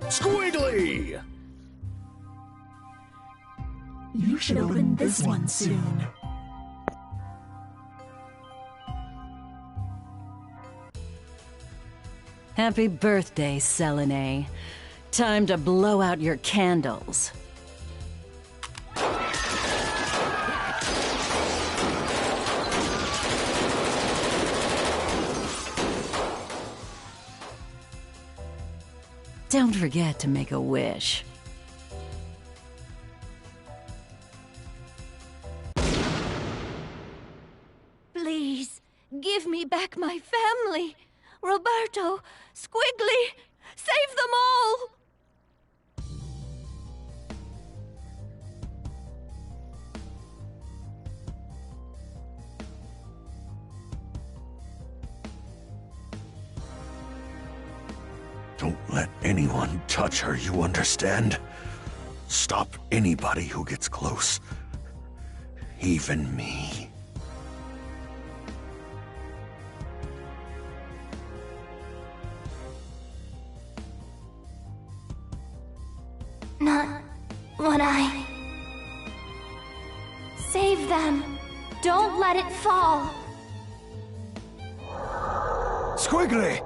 Squiggly! You should open this one soon. Happy birthday, Selene. Time to blow out your candles. Don't forget to make a wish. Please, give me back my family. Roberto, Squiggly, save them all! Don't let anyone touch her, you understand? Stop anybody who gets close. Even me. Not when I... Save them! Don't let it fall! Squiggly!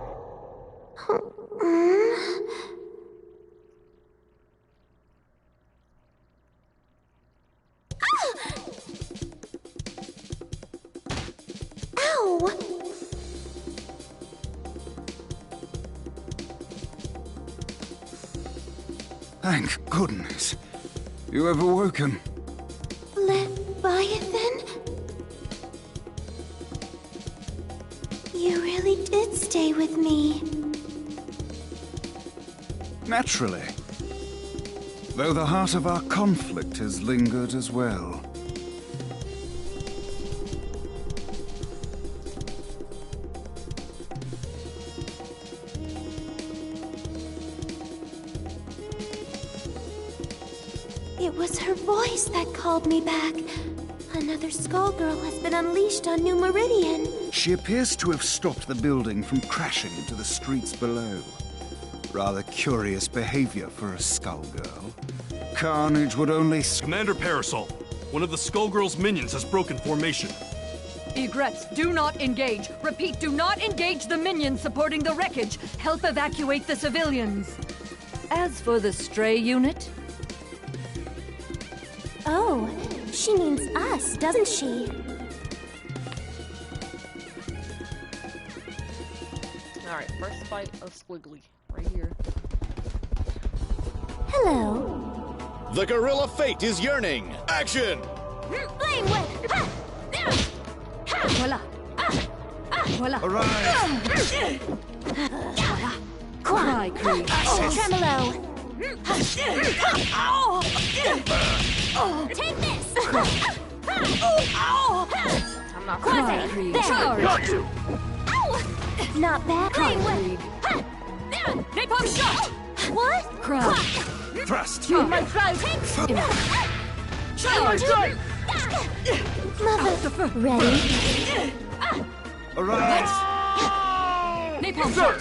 Ow! Thank goodness. You have awoken. Leviathan? You really did stay with me. Naturally. Though the heart of our conflict has lingered as well. It was her voice that called me back. Another Skullgirl has been unleashed on New Meridian. She appears to have stopped the building from crashing into the streets below. Rather curious behavior for a Skullgirl. Carnage would only... Commander Parasol, one of the Skullgirls' minions has broken formation. Egrets, do not engage. Repeat, do not engage the minions supporting the wreckage. Help evacuate the civilians. As for the stray unit... Oh, she means us, doesn't she? Alright, first fight of Squiggly. Right here. Hello. The gorilla fate is yearning. Action! Flame whip! Ha! Ha! Voila. Voila. Arise! Cry, Creed. Tremolo! Take this! I'm not Cry, Creed. Charge. Got you! Not bad. Cry, Flame whip! Creed. Napalm shot! What? Cry. Thrust! My throat! Charge. Mother, ready? Arise! Napalm shot.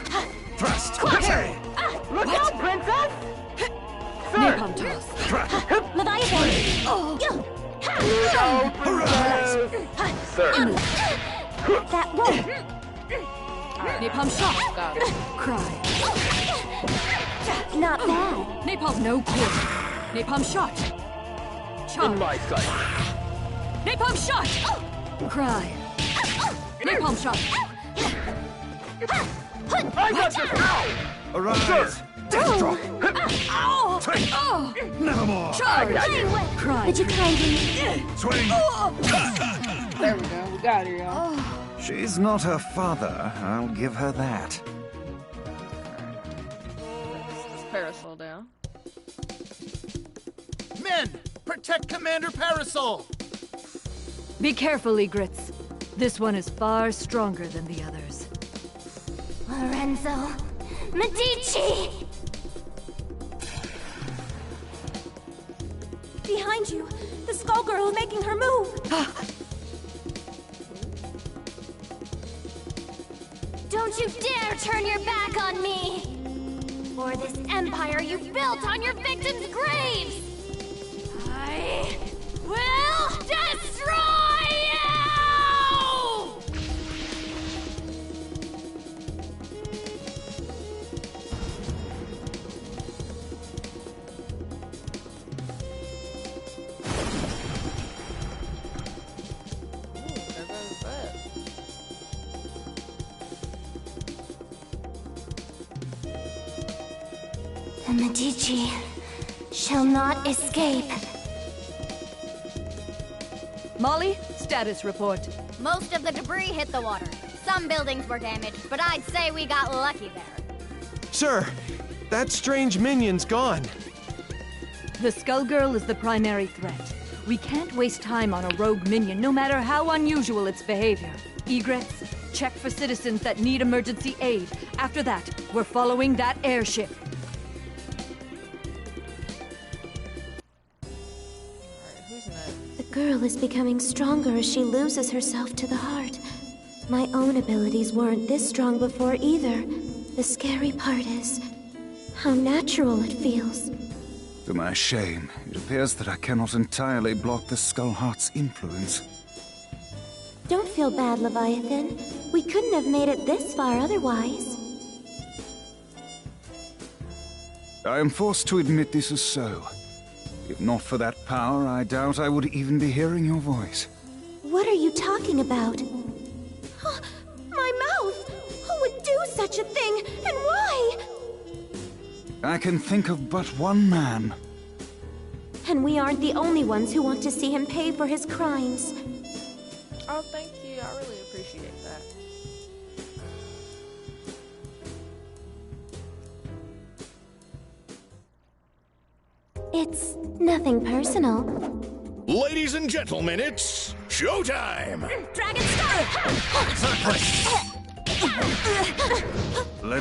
Thrust! Look out, princess! Napalm toss. Leviathan! Arise! That won't! Napalm shot. Got it. Cry. Not bad. Napalm no kill. Napalm shot. Charge. In my sight. Napalm shot. Cry. Napalm shot. I got this! Ow! Arise! Death drop! Ow! Take! Oh! Nevermore! Charge. Cry. Would you kindly? Swing! There we go. We got her, y'all. She's not her father, I'll give her that. This Parasol down. Men, protect Commander Parasol! Be careful, Egrets. This one is far stronger than the others. Lorenzo, Medici! Behind you, the Skullgirl is making her move. Don't you dare turn your back on me! for this empire you built on your victims' graves! I will destroy you! The Medici shall not escape. Molly, status report. Most of the debris hit the water. Some buildings were damaged, but I'd say we got lucky there. Sir, that strange minion's gone. The Skullgirl is the primary threat. We can't waste time on a rogue minion, no matter how unusual its behavior. Egrets, check for citizens that need emergency aid. After that, we're following that airship. The girl is becoming stronger as she loses herself to the heart. My own abilities weren't this strong before either. The scary part is how natural it feels. To my shame, it appears that I cannot entirely block the Skullheart's influence. Don't feel bad, Leviathan. We couldn't have made it this far otherwise. I am forced to admit this is so. If not for that power, I doubt I would even be hearing your voice. What are you talking about? My mouth! Who would do such a thing, and why? I can think of but one man. And we aren't the only ones who want to see him pay for his crimes. Oh, thank you. I really appreciate that. It's nothing personal. Ladies and gentlemen, it's showtime! Dragon Star! No!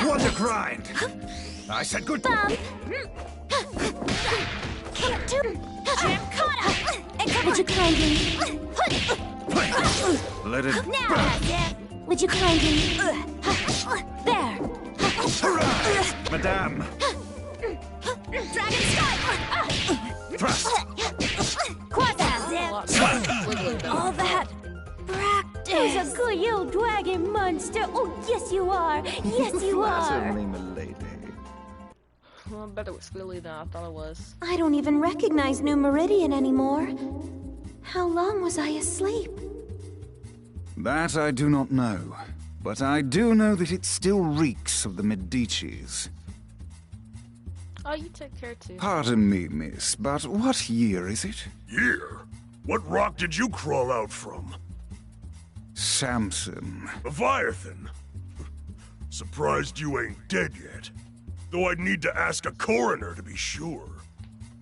What a grind! I said good. Would you kindly? Let it. Would you kindly? There. Madame. Dragon Strike. Thrust. All that practice. Who's a good little dragon monster? Oh, yes you are. Yes you are. Milady. Well, better with Squilly than I thought it was. I don't even recognize New Meridian anymore. How long was I asleep? That I do not know, but I do know that it still reeks of the Medicis. Oh, you take care too. Pardon me, miss, but what year is it? Year? What rock did you crawl out from? Samson. Leviathan. Surprised you ain't dead yet. Though I'd need to ask a coroner to be sure.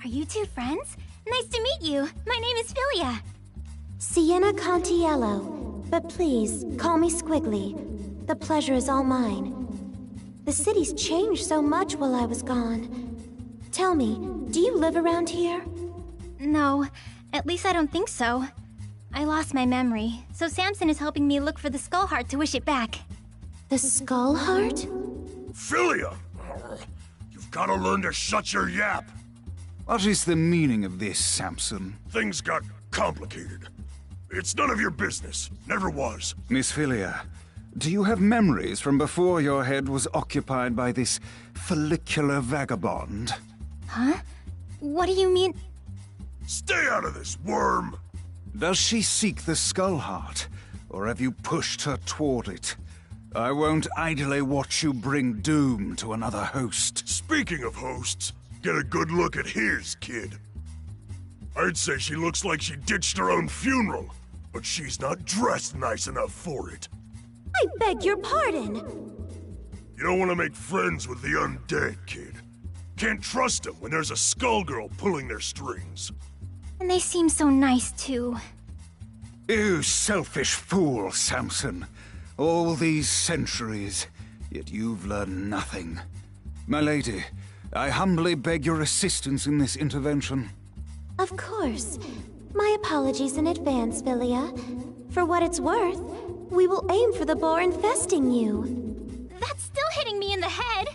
Are you two friends? Nice to meet you. My name is Philia. Sienna Contiello. But please, call me Squiggly. The pleasure is all mine. The city's changed so much while I was gone. Tell me, do you live around here? No, at least I don't think so. I lost my memory, so Samson is helping me look for the skull heart to wish it back. The skull heart? Philia! You've gotta learn to shut your yap. What is the meaning of this, Samson? Things got complicated. It's none of your business. Never was. Miss Philia, do you have memories from before your head was occupied by this follicular vagabond? Huh? What do you mean? Stay out of this, worm! Does she seek the skull heart, or have you pushed her toward it? I won't idly watch you bring doom to another host. Speaking of hosts, get a good look at his, kid. I'd say she looks like she ditched her own funeral, but she's not dressed nice enough for it. I beg your pardon. You don't want to make friends with the undead, kid. Can't trust them when there's a Skullgirl pulling their strings. And they seem so nice, too. You selfish fool, Samson. All these centuries, yet you've learned nothing. My lady, I humbly beg your assistance in this intervention. Of course. My apologies in advance, Philia. For what it's worth, we will aim for the boar infesting you. That's still hitting me in the head.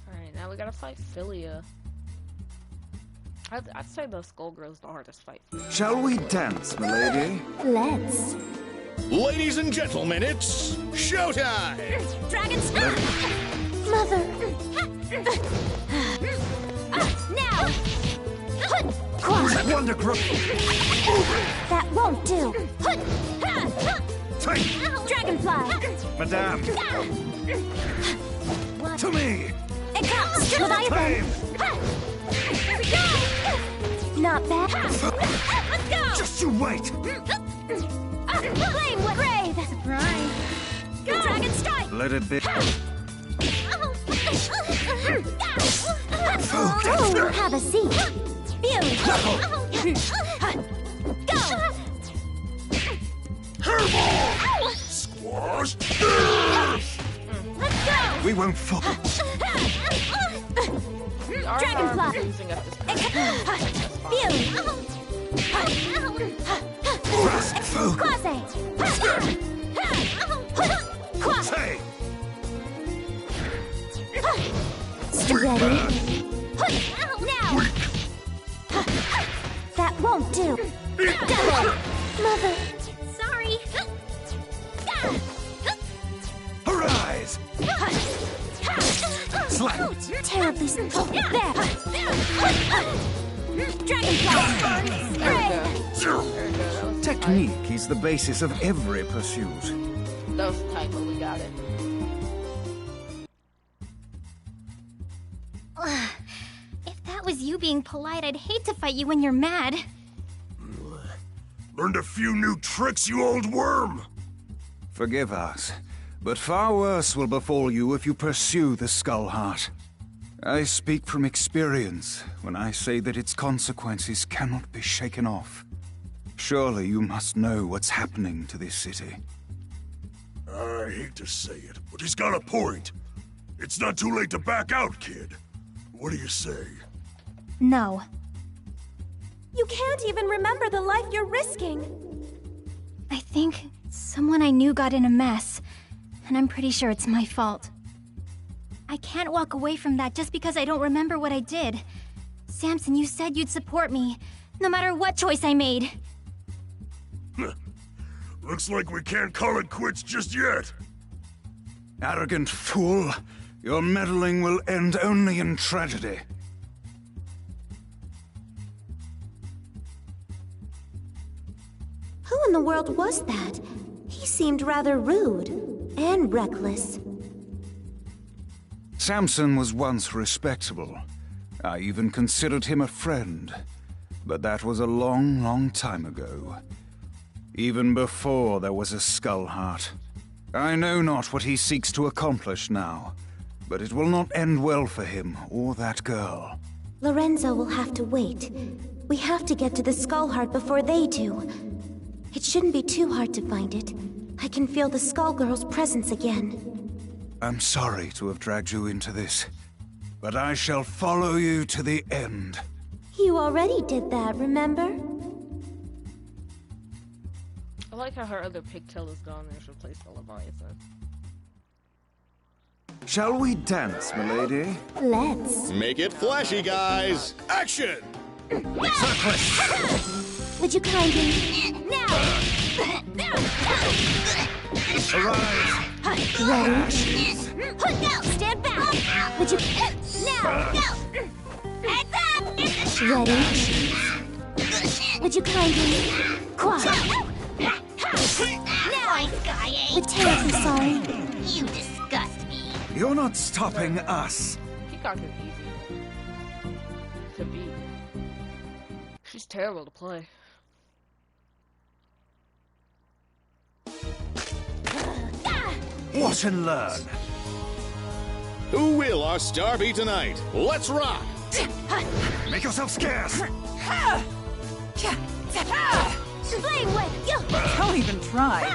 Alright, now we gotta fight Philia. I'd say the Skullgirls the hardest fight. Shall we dance, milady? Let's. Ladies and gentlemen, it's showtime! Dragon Star! Mother! Now! Wonder Grip! That won't do! Dragonfly! Madame! To me! It comes! Leviathan! Here we go! Not bad. Let's go! Just you wait! Flame with Brave! Surprise! Go! Dragon Strike! Let it be. Oh, have a seat. Fury! Go! Squash! Let's go! We won't fall. Dragonfly! Fury! Quasi! Say! Ready? Now! That won't do. Double! Mother! Sorry! Arise! Slap! Terribly slow. There! Dragonfly! Spray! Technique is the basis of every pursuit. That was tight, but we got it. If that was you being polite, I'd hate to fight you when you're mad. Learned a few new tricks, you old worm! Forgive us, but far worse will befall you if you pursue the Skull Heart. I speak from experience when I say that its consequences cannot be shaken off. Surely you must know what's happening to this city. I hate to say it, but he's got a point. It's not too late to back out, kid. What do you say? No. You can't even remember the life you're risking. I think someone I knew got in a mess, and I'm pretty sure it's my fault. I can't walk away from that just because I don't remember what I did. Samson, you said you'd support me, no matter what choice I made. Looks like we can't call it quits just yet. Arrogant fool! Your meddling will end only in tragedy. Who in the world was that? He seemed rather rude and reckless. Samson was once respectable. I even considered him a friend. But that was a long, long time ago. Even before there was a Skull Heart. I know not what he seeks to accomplish now, but it will not end well for him or that girl. Lorenzo will have to wait. We have to get to the Skull Heart before they do. It shouldn't be too hard to find it. I can feel the Skullgirls' presence again. I'm sorry to have dragged you into this, but I shall follow you to the end. You already did that, remember? I like how her other pigtail is gone and it's replaced by Leviathan. Shall we dance, milady? Let's. Make it flashy, guys! Action! Would you kindly... Now! Arise! Ready? Now! Stand back! Would you... Now! Go! Heads up! Ready? Would you kindly... Quiet. Now! We're terribly sorry. You disgust me. You're not stopping us. He got her easy. To beat. She's terrible to play. Watch and learn. Who will our star be tonight? Let's rock! Make yourself scarce. Flame whip! Don't even try.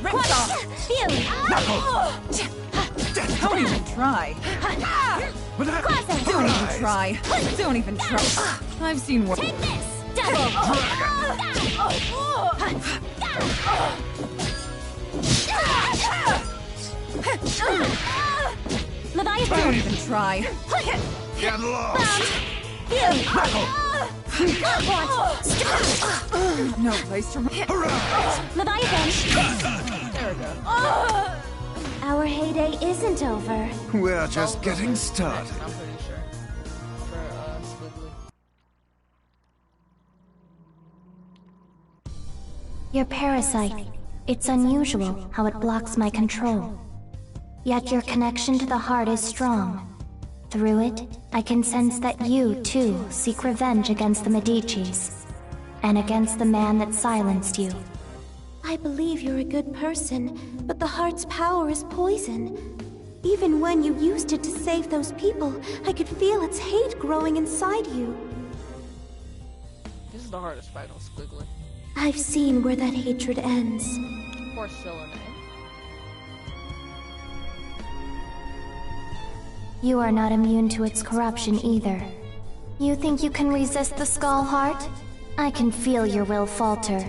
Rinse off! Fury! Don't even try. Don't even try. Don't even try. I've seen worse. Take this! Double! Leviathan! Don't even try. Get lost! No place to run. Leviathan! There we go. Our heyday isn't over. We're just getting started. I'm pretty sure. For, Squiggly. Your parasite. It's unusual how it blocks my control. Yet your connection to the heart is strong. Through it, I can sense that you, too, seek revenge against the Medicis. And against the man that silenced you. I believe you're a good person, but the heart's power is poison. Even when you used it to save those people, I could feel its hate growing inside you. This is the hardest fight on Squiggly. I've seen where that hatred ends. Poor Selene. You are not immune to its corruption either. You think you can resist the Skull Heart? I can feel your will falter.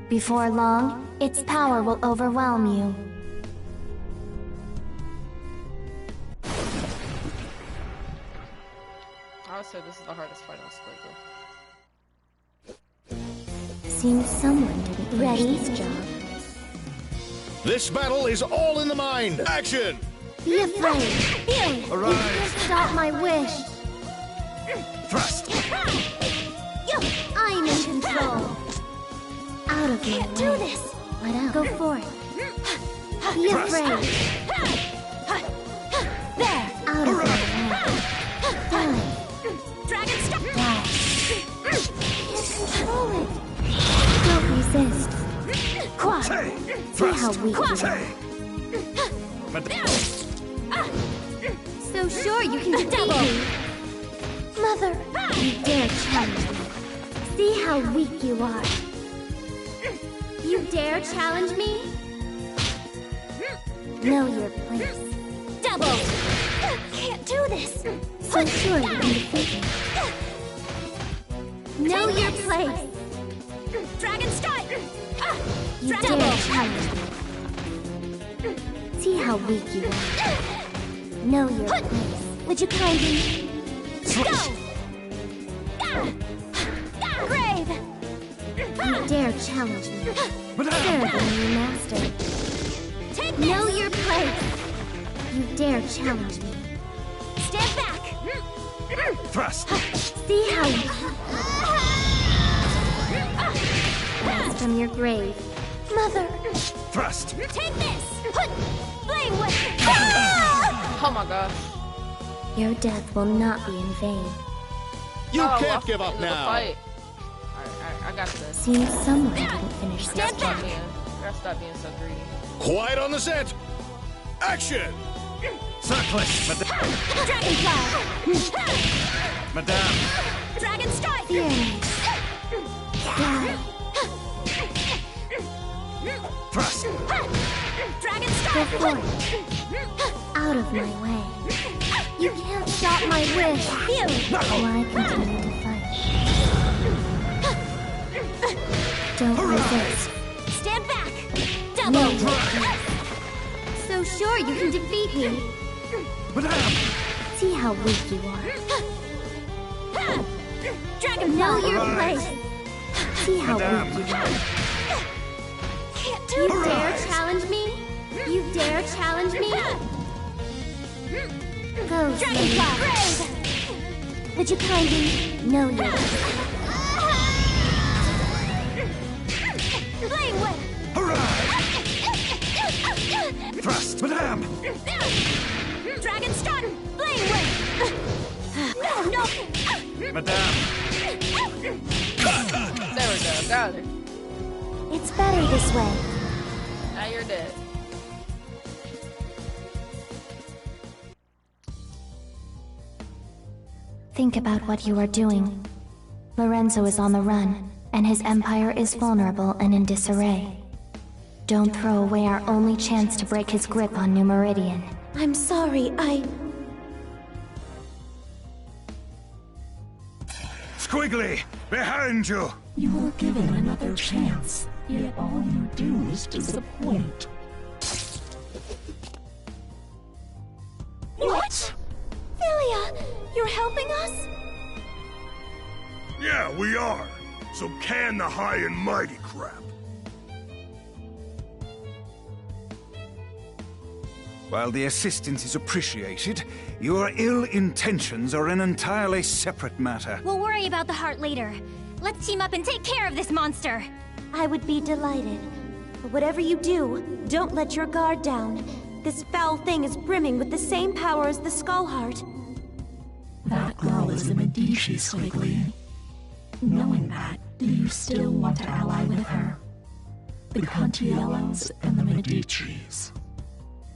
Before long, its power will overwhelm you. I would say this is the hardest fight on Squiggly. Seems someone didn't finish this job. This battle is all in the mind. Action! Be afraid. You can't stop my wish. Thrust! I'm in control. Out of my way. Do this! Let out. Go for it. Be afraid. There! Out of my way. Die. Dragon stop! Die. Can't control it. Don't resist. Quack. See how weak you are. So sure you can defeat me. Mother, you dare challenge me. See how weak you are. You dare challenge me? Know your place. Double! Can't do this! So sure you can defeat me. Know your place. Dragon strike! You dare challenge me. See how weak you are. Know your place. Would you kindly... Go! Grave! You dare challenge me. Better than your master. Take this! Know your place. You dare challenge me. Stand back! Thrust! See how you rise from your grave. Mother! Thrust! Take this! Flame whip! Oh my gosh. Your death will not be in vain. You Oh, can't give up now. Fight. Alright, I got this. Seems someone didn't finish this Gotta job. stop being so greedy. Quiet on the set. Action! Circlet! Dragonfly! Madame! Dragon strike! Fear me. Die. Thrust! Dragon Go strike! for it. Out of my way. You can't stop my wish. Why continue to fight? Don't resist. Stand back! Double! So sure you can defeat me. Madame! See how weak you are. Dragonfly! Know your place. See how Madame. weak you are. Can't do You this! dare challenge me? You dare challenge me? Go, Dragonfly! Brave! Would you kindly know your Flame whip! Thrust! Madame! Dragon strike! Flame whip! No! Madame! There we go, got it. It's better this way. Now you're dead. Think about what you are doing. Lorenzo is on the run, and his empire is vulnerable and in disarray. Don't throw away our only chance to break his grip on New Meridian. I'm sorry, Squiggly! Behind you! You were given another chance. Yet all you do is disappoint. What? Philia, you're helping us? Yeah, we are. So can the high and mighty crap. While the assistance is appreciated, your ill intentions are an entirely separate matter. We'll worry about the heart later. Let's team up and take care of this monster. I would be delighted. But whatever you do, don't let your guard down. This foul thing is brimming with the same power as the Skull Heart. That girl is a Medici, Squiggly. Knowing that, do you still want to ally with her? The Contiellos and the Medicis.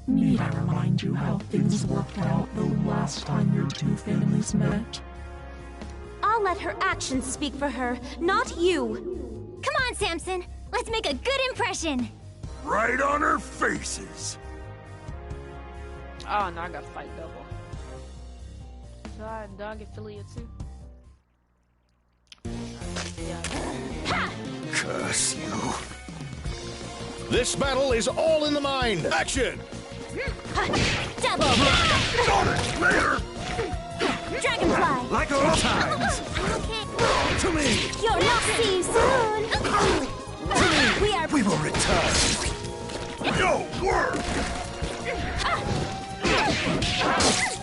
Need I remind you how things worked out the last time your two families met? I'll let her actions speak for her, not you. Come on, Samson. Let's make a good impression. Right on her faces. Oh, now I gotta fight double. So I dog get Philia too. Curse you. This battle is all in the mind. Action! Double! Got it! Later! Dragonfly! Like old times! To me! You're not see you soon! We will return! Yo, work!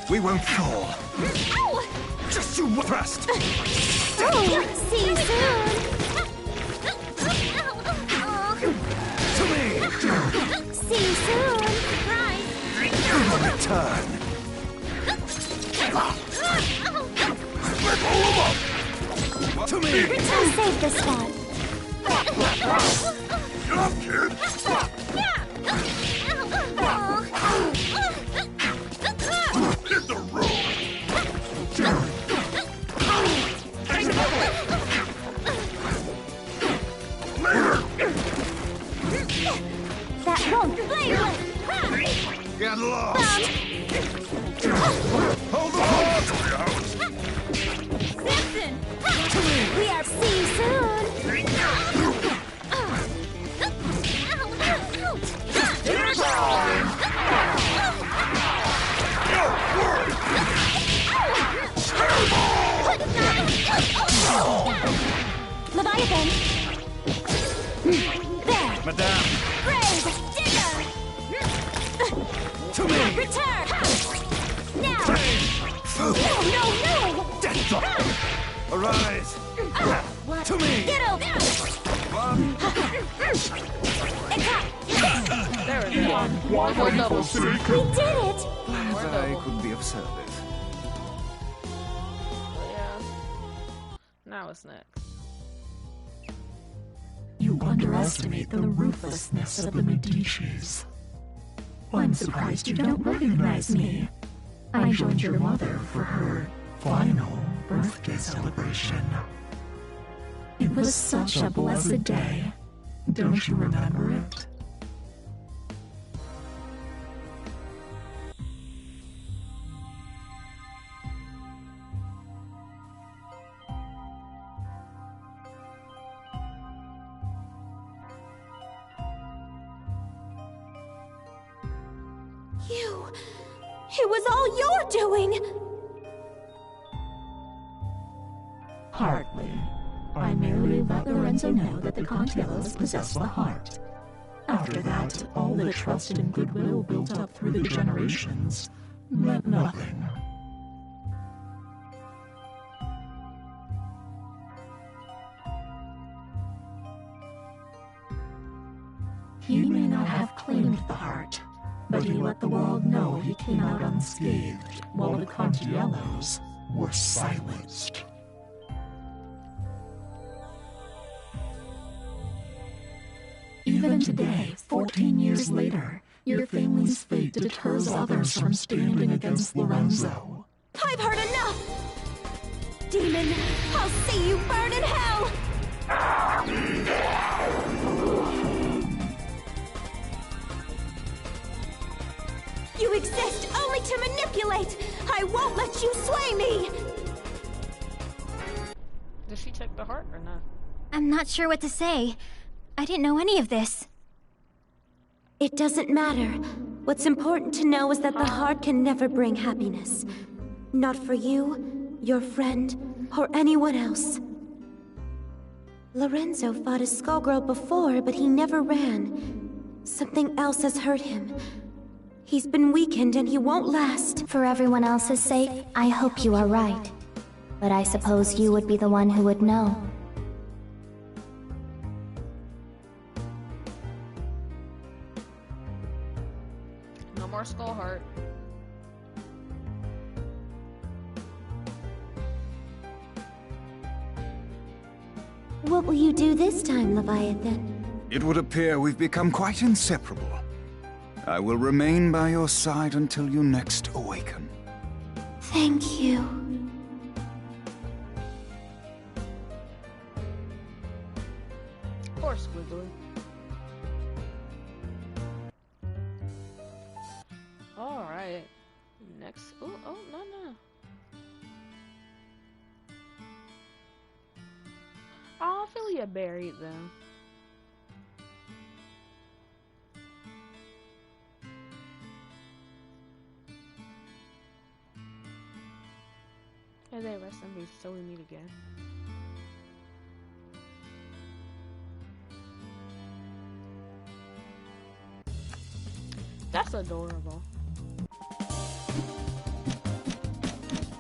We won't fall. Just you thrust! See you soon! To me! See you soon! We will return! To me! I'll save this one! Get up, kid! Hit the road! Later! That won't play! Get lost! Hold the fort! Samson! We are see you soon! Leviathan! There! Madame! Brave! Digger! To me! Return! Now! Fool! No! Death drop! Arise! To me! Get over! One! There we go. Why Double, double. We did it! Glad I could be of service. Yeah. Now it's next. You underestimate the ruthlessness of the Medicis. I'm surprised you don't recognize me. I joined your mother for her final birthday celebration. It was such a blessed day. Don't you remember it? It was all your doing! Hardly. I merely let Lorenzo know that the Contiellos possess the heart. After that, all the trust and goodwill built up through the generations meant nothing. He may not have claimed the heart, but he let the world know he came out unscathed, while the Contiellos were silenced. Even today, 14 years later, your family's fate deters others from standing against Lorenzo. I've heard enough! Demon, I'll see you burn in hell! You exist only to manipulate! I won't let you sway me! Did she take the heart or not? I'm not sure what to say. I didn't know any of this. It doesn't matter. What's important to know is that the heart can never bring happiness. Not for you, your friend, or anyone else. Lorenzo fought a Skullgirl before, but he never ran. Something else has hurt him. He's been weakened and he won't last. For everyone else's sake, I hope you are right. But I suppose you would be the one who would know. No more Skull Heart. What will you do this time, Leviathan? It would appear we've become quite inseparable. I will remain by your side until you next awaken. Thank you. Poor Squiggly. Alright. Next. Oh, no. Oh, I feel you buried them. May they rest in peace till we meet again. That's adorable.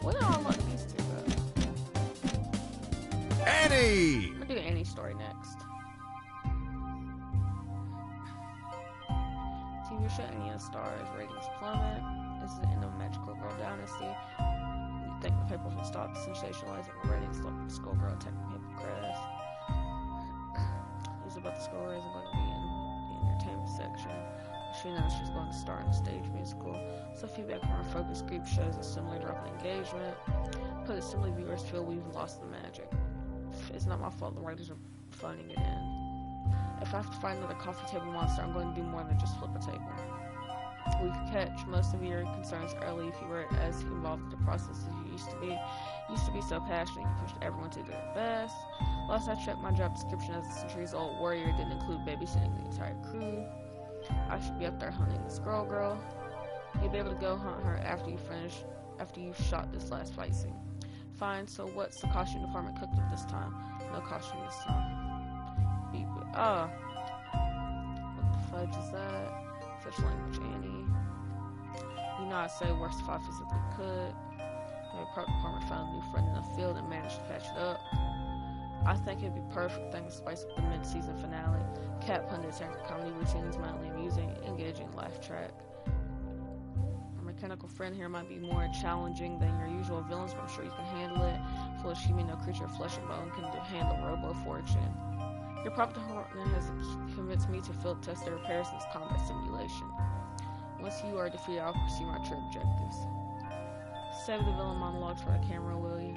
What do I look these two up? Annie! I'm gonna do Annie's story next. TV show Annie and Stars ratings plummet. This is the end of Magical Girl Dynasty. You think the paper will stop sensationalizing the ratings, like Skullgirl attacking Hippocrates. News about the Skullgirls are going to be in the entertainment section. She knows she's going to star in a stage musical. So feedback from our focus group shows a similar drop in engagement. Put it simply, viewers feel we've lost the magic. It's not my fault the writers are phoning it in. If I have to find another coffee table monster, I'm going to do more than just flip a table. We could catch most of your concerns early if you were as involved in the process as you used to be. You used to be so passionate, you pushed everyone to do their best. Last I checked, my job description as a centuries-old warrior didn't include babysitting the entire crew. I should be up there hunting the Skullgirl. You'll be able to go hunt her after you've shot this last fight scene. Fine, so what's the costume department cooked up this time? No costume this time. Beep it. Oh. What the fudge is that? Such language, Annie. You know, I'd say worst if I physically could. Maybe the department found a new friend in the field and managed to patch it up. I think it'd be perfect thing to spice up the mid-season finale. Cat pundits and comedy routines, mildly amusing, engaging laugh track. Our mechanical friend here might be more challenging than your usual villains, but I'm sure you can handle it. Foolish human, no creature of flesh and bone can handle Robo Fortune. Your prop department has convinced me to field test their repairs in this combat simulation. Once you are defeated, I'll pursue my true objectives. Save the villain monologues for the camera, will you?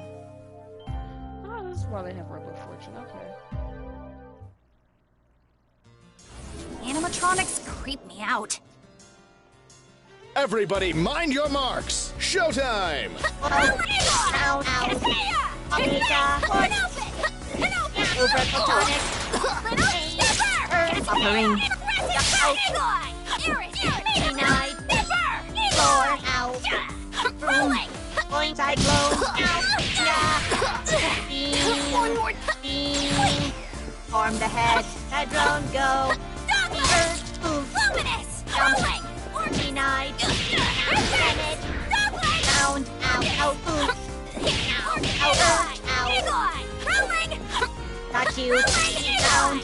Oh, this is why they have Robo Fortune, okay. Animatronics creep me out. Everybody mind your marks! Showtime! Form the head, drone go. Luminous! Rolling! Denied. Bennett. Down. Out. Out. Rolling! Got you. Down.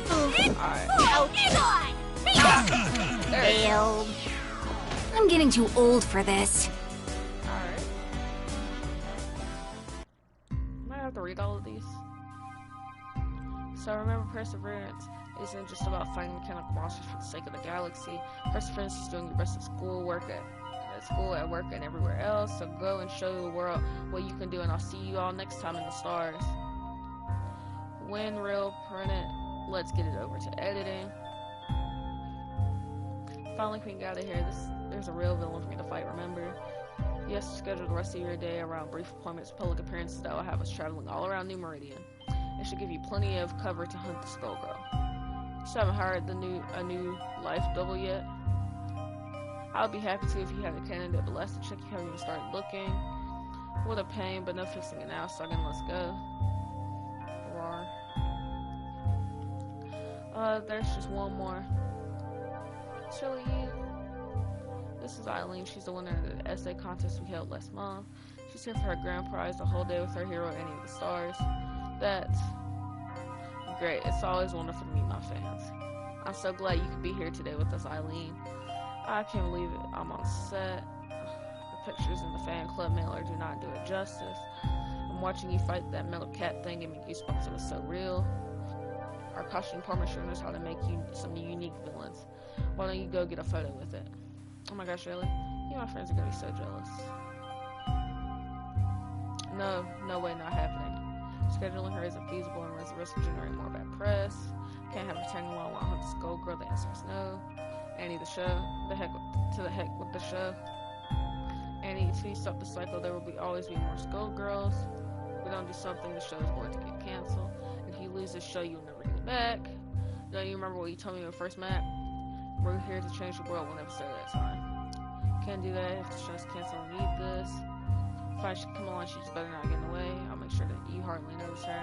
Out. Failed. I'm getting too old for this. Alright. Might have to read all of these. So remember, perseverance isn't just about fighting mechanical monsters for the sake of the galaxy. Perseverance is doing your best at school, at work, and everywhere else. So go and show the world what you can do, and I'll see you all next time in the stars. When real, print it. Let's get it over to editing. Finally, we can get out of here. There's a real villain for me to fight, remember? You have to schedule the rest of your day around brief appointments, public appearances that will have us traveling all around New Meridian. It should give you plenty of cover to hunt the Skullgirl. Still haven't hired a new life double yet. I would be happy to if you had a candidate, but last check you haven't even started looking. What a pain, but no fixing it now, so again, let's go. There's just one more. It's really you. This is Eileen. She's the winner of the essay contest we held last month. She's here for her grand prize, the whole day with her hero, Any of the Stars. That's great. It's always wonderful to meet my fans. I'm so glad you could be here today with us, Eileen. I can't believe it. I'm on set. The pictures in the fan club mailer do not do it justice. I'm watching you fight that metal cat thing and make goosebumps. It was so real. Our costume department sure knows how to make you some unique villains. Why don't you go get a photo with it? Oh my gosh, really? You and my friends are gonna be so jealous. No way, not happening. Scheduling her isn't feasible and runs the risk of generating more bad press. Can't have her tagging along while I'm the Skullgirl. The answer is no. Annie, the show. The heck with the show. Annie, if you stop the cycle, there will always be more Skullgirls. If we don't do something, the show is going to get canceled. If you lose this show, you'll never get it back. Don't you remember what you told me when we first met? We're here to change the world one episode at a time. Can't do that if the show's canceled. We need this. If I should come along, she's better not get in the way. I'll make sure that you hardly notice her.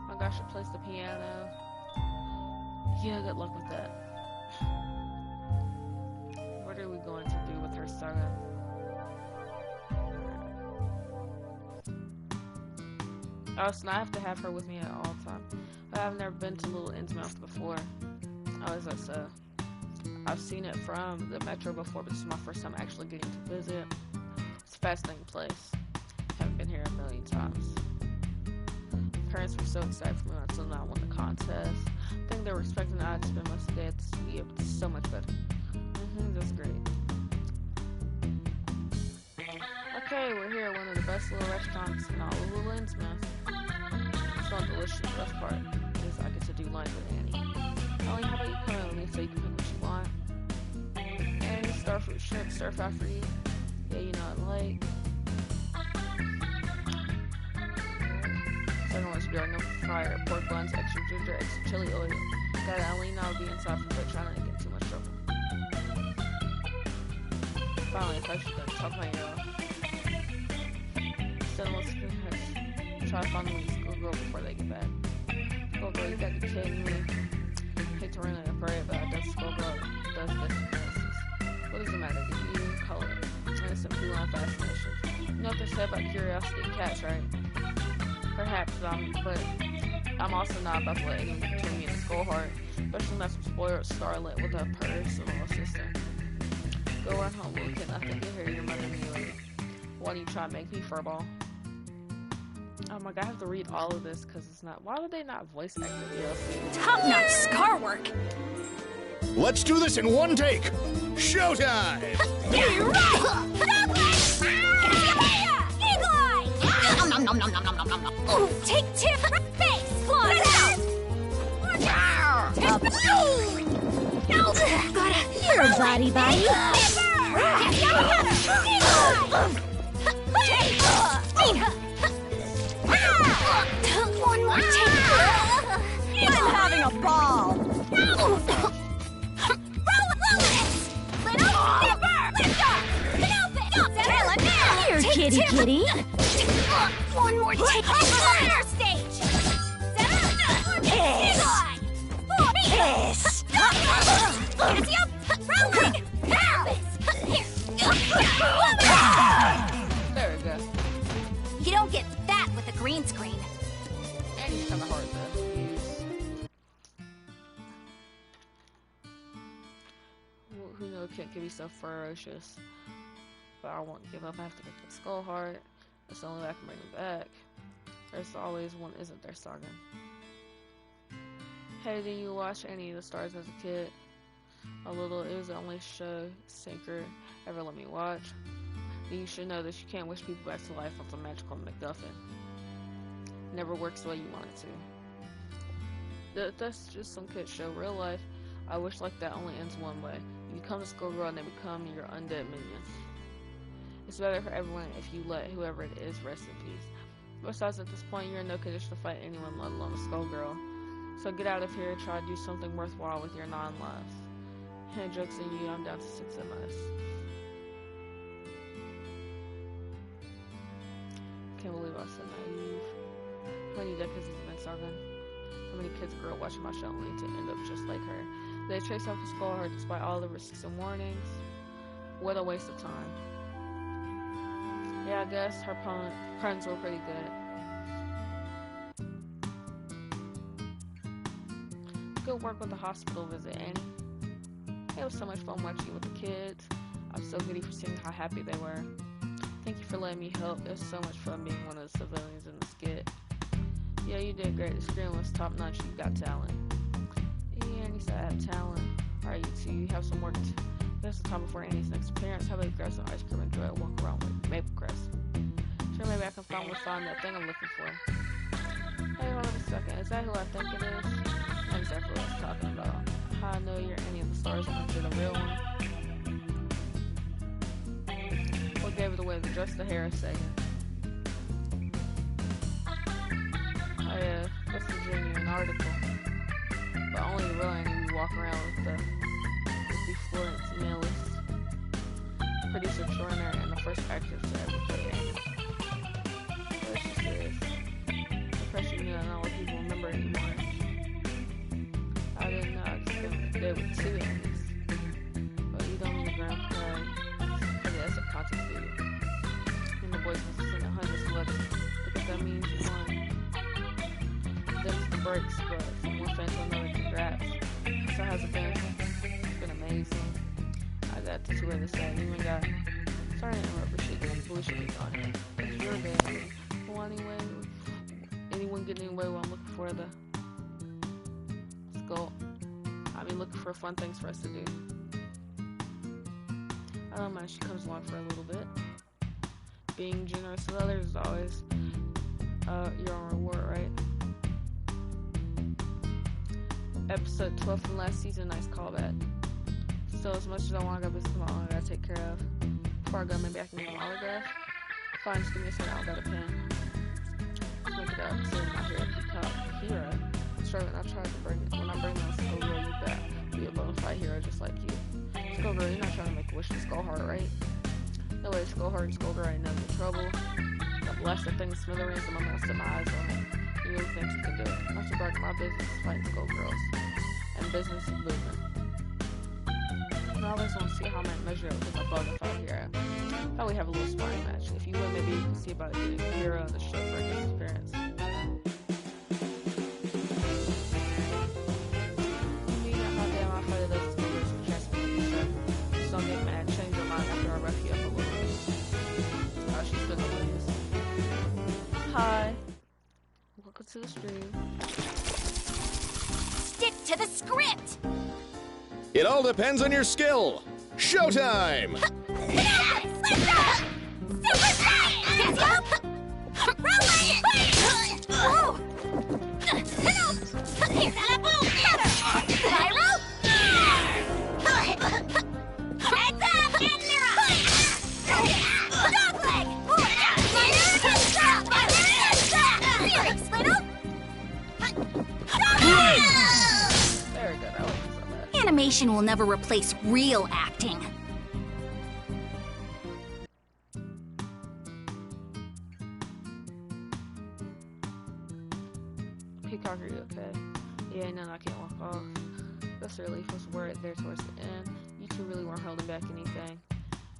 My gosh, it plays the piano. Yeah, good luck with that. What are we going to do with her saga? Oh, so now I have to have her with me at all times. I've never been to Little Innsmouth before. How is that so? I've seen it from the metro before, but this is my first time actually getting to visit. It's a fascinating place. Haven't been here a million times. Parents were so excited for me until I won the contest. I think they were expecting that I'd spend most of the day at the studio, but this is so much better. That's great. Okay, we're here at one of the best little restaurants in all of Little Innsmouth. It's not delicious. The best part is I get to do lunch with Annie. Ellie, how about you come in with me so you can pick what you want? Annie, starfruit shrimp, stir fry for you. Yeah, you know I like. Second one should be our no fryer, pork buns, extra ginger, extra chili oil. Got it, Eileen, I'll be inside for a bit, trying not to get too much trouble. Finally, if I should go talk my ear off. Instead, let's try to find the Skullgirl before they get back. Skullgirl, you gotta be kidding me. Hate to run out of parade, but I guess Skullgirl does disappearances. What does it matter? Did you call it? Innocent feline fascination. You know what they say about curiosity in cats, right? Perhaps, but I'm also not about to let anyone turn me into Skullheart, especially not some spoiled Starlet with a personal assistant. Go run home, little kid. I think you'll hear your mother immediately. Why don't you try to make me furball? Oh my god, I have to read all of this because it's not. Why would they not voice act the DLC? Top-notch scar work! Let's do this in one take! Showtime! You're right! Take two! Face! Claws out! You're a body. One more take! I'm having a ball! Here, kitty. One more take! Fire stage! Piss! Fancy up! Rolling! There we go. You don't get that with a green screen. And he's kind of hard to use. Who knows, kid can be so ferocious. But I won't give up. I have to get the Skullheart. That's the only way I can bring him back. There's always one, isn't there, Sargon? Hey, did you watch Any of the Stars as a kid? A little. It was the only show Sinker ever let me watch. You should know that you can't wish people back to life with a magical MacGuffin. Never works the way you want it to. That's just some kid show. Real life, I wish like that only ends one way. You become a Skullgirl and they become your undead minions. It's better for everyone if you let whoever it is rest in peace. Besides, at this point, you're in no condition to fight anyone, let alone a Skullgirl. So get out of here, try to do something worthwhile with your 9 lives. And joke's on you, I'm down to 6 MS. Can't believe I said naive. How many decades has it been, Sargon? How many kids grow up watching my show only to end up just like her? They trace off the Skull despite all the risks and warnings. What a waste of time. Yeah, I guess her puns were pretty good. Good work with the hospital visit, Annie. It was so much fun watching you with the kids. I'm so giddy for seeing how happy they were. Thank you for letting me help. It was so much fun being one of the civilians in the skit. Yeah, you did great. The screen was top notch. You got talent. Yeah, Annie said I have talent. Alright, you two, you have some work. That's the time before Annie's next appearance. How about grab some ice cream and enjoy a walk around with Maple Crest? Sure, maybe I can find that thing I'm looking for. Hey, hold on a second. Is that who I think it is? Not exactly what I was talking about. How I know you're any of the stars and you're the real one. What gave it away? The dress the hair is saying. Oh yeah, that's the genuine article. But only the real Annie we walk around with the Florence Millis. Producer extraordinary and the first actress to ever play Annie. Well, she says, the pressure you know not what people remember anymore. I didn't know I was going to there with 2 Annies. But you don't mean the ground play. Because that's a content video. And the boys must have sent hundreds of letters. Because that means you won. Them's the breaks, but from one fan to another, congrats. So how's it been? It's been amazing. I got to where this at. Even got. Sorry to interrupt, but we should be on here. It's your day. Well, anyway, anyone getting away while I'm looking for the skull? I mean, looking for fun things for us to do. I don't mind. She comes along for a little bit. Being generous with others is always your own reward, right? Episode 12 from last season, nice callback. So as much as I want, I got business I gotta take care of. Before I go, maybe I can get an autograph. Fine, just give me a second, I'll get a pen. Look it up, see my hero peacock hero. Struggling, I tried to bring it. When I bring this Skullgirl, you bet be a bona fide hero just like you. Skullgirl, you're not trying to make a wish to Skullheart, right? No way, Skullheart and Skullgirl ain't never in trouble. God bless that thing in smithereens the moment I set my eyes on it. You really think you can do it. Not to brag, my business is fighting Skullgirls. And business is movement. I always want to see how I might measure up with a bona fide hero. Thought we have a little sparring match. If you would, maybe you can see about getting a hero in the show for a guest appearance. You know how damn I fight those Skullgirls for chance to be the show. Just don't get mad, change your mind after I rough you up a little. Oh, she's still gonna lose. Hi. Welcome to the stream. Stick to the script! It all depends on your skill. Showtime! Animation will never replace real acting. Peacock, are you okay? Yeah, no, I can't walk off. That's the relief was worried there towards the end. You two really weren't holding back anything.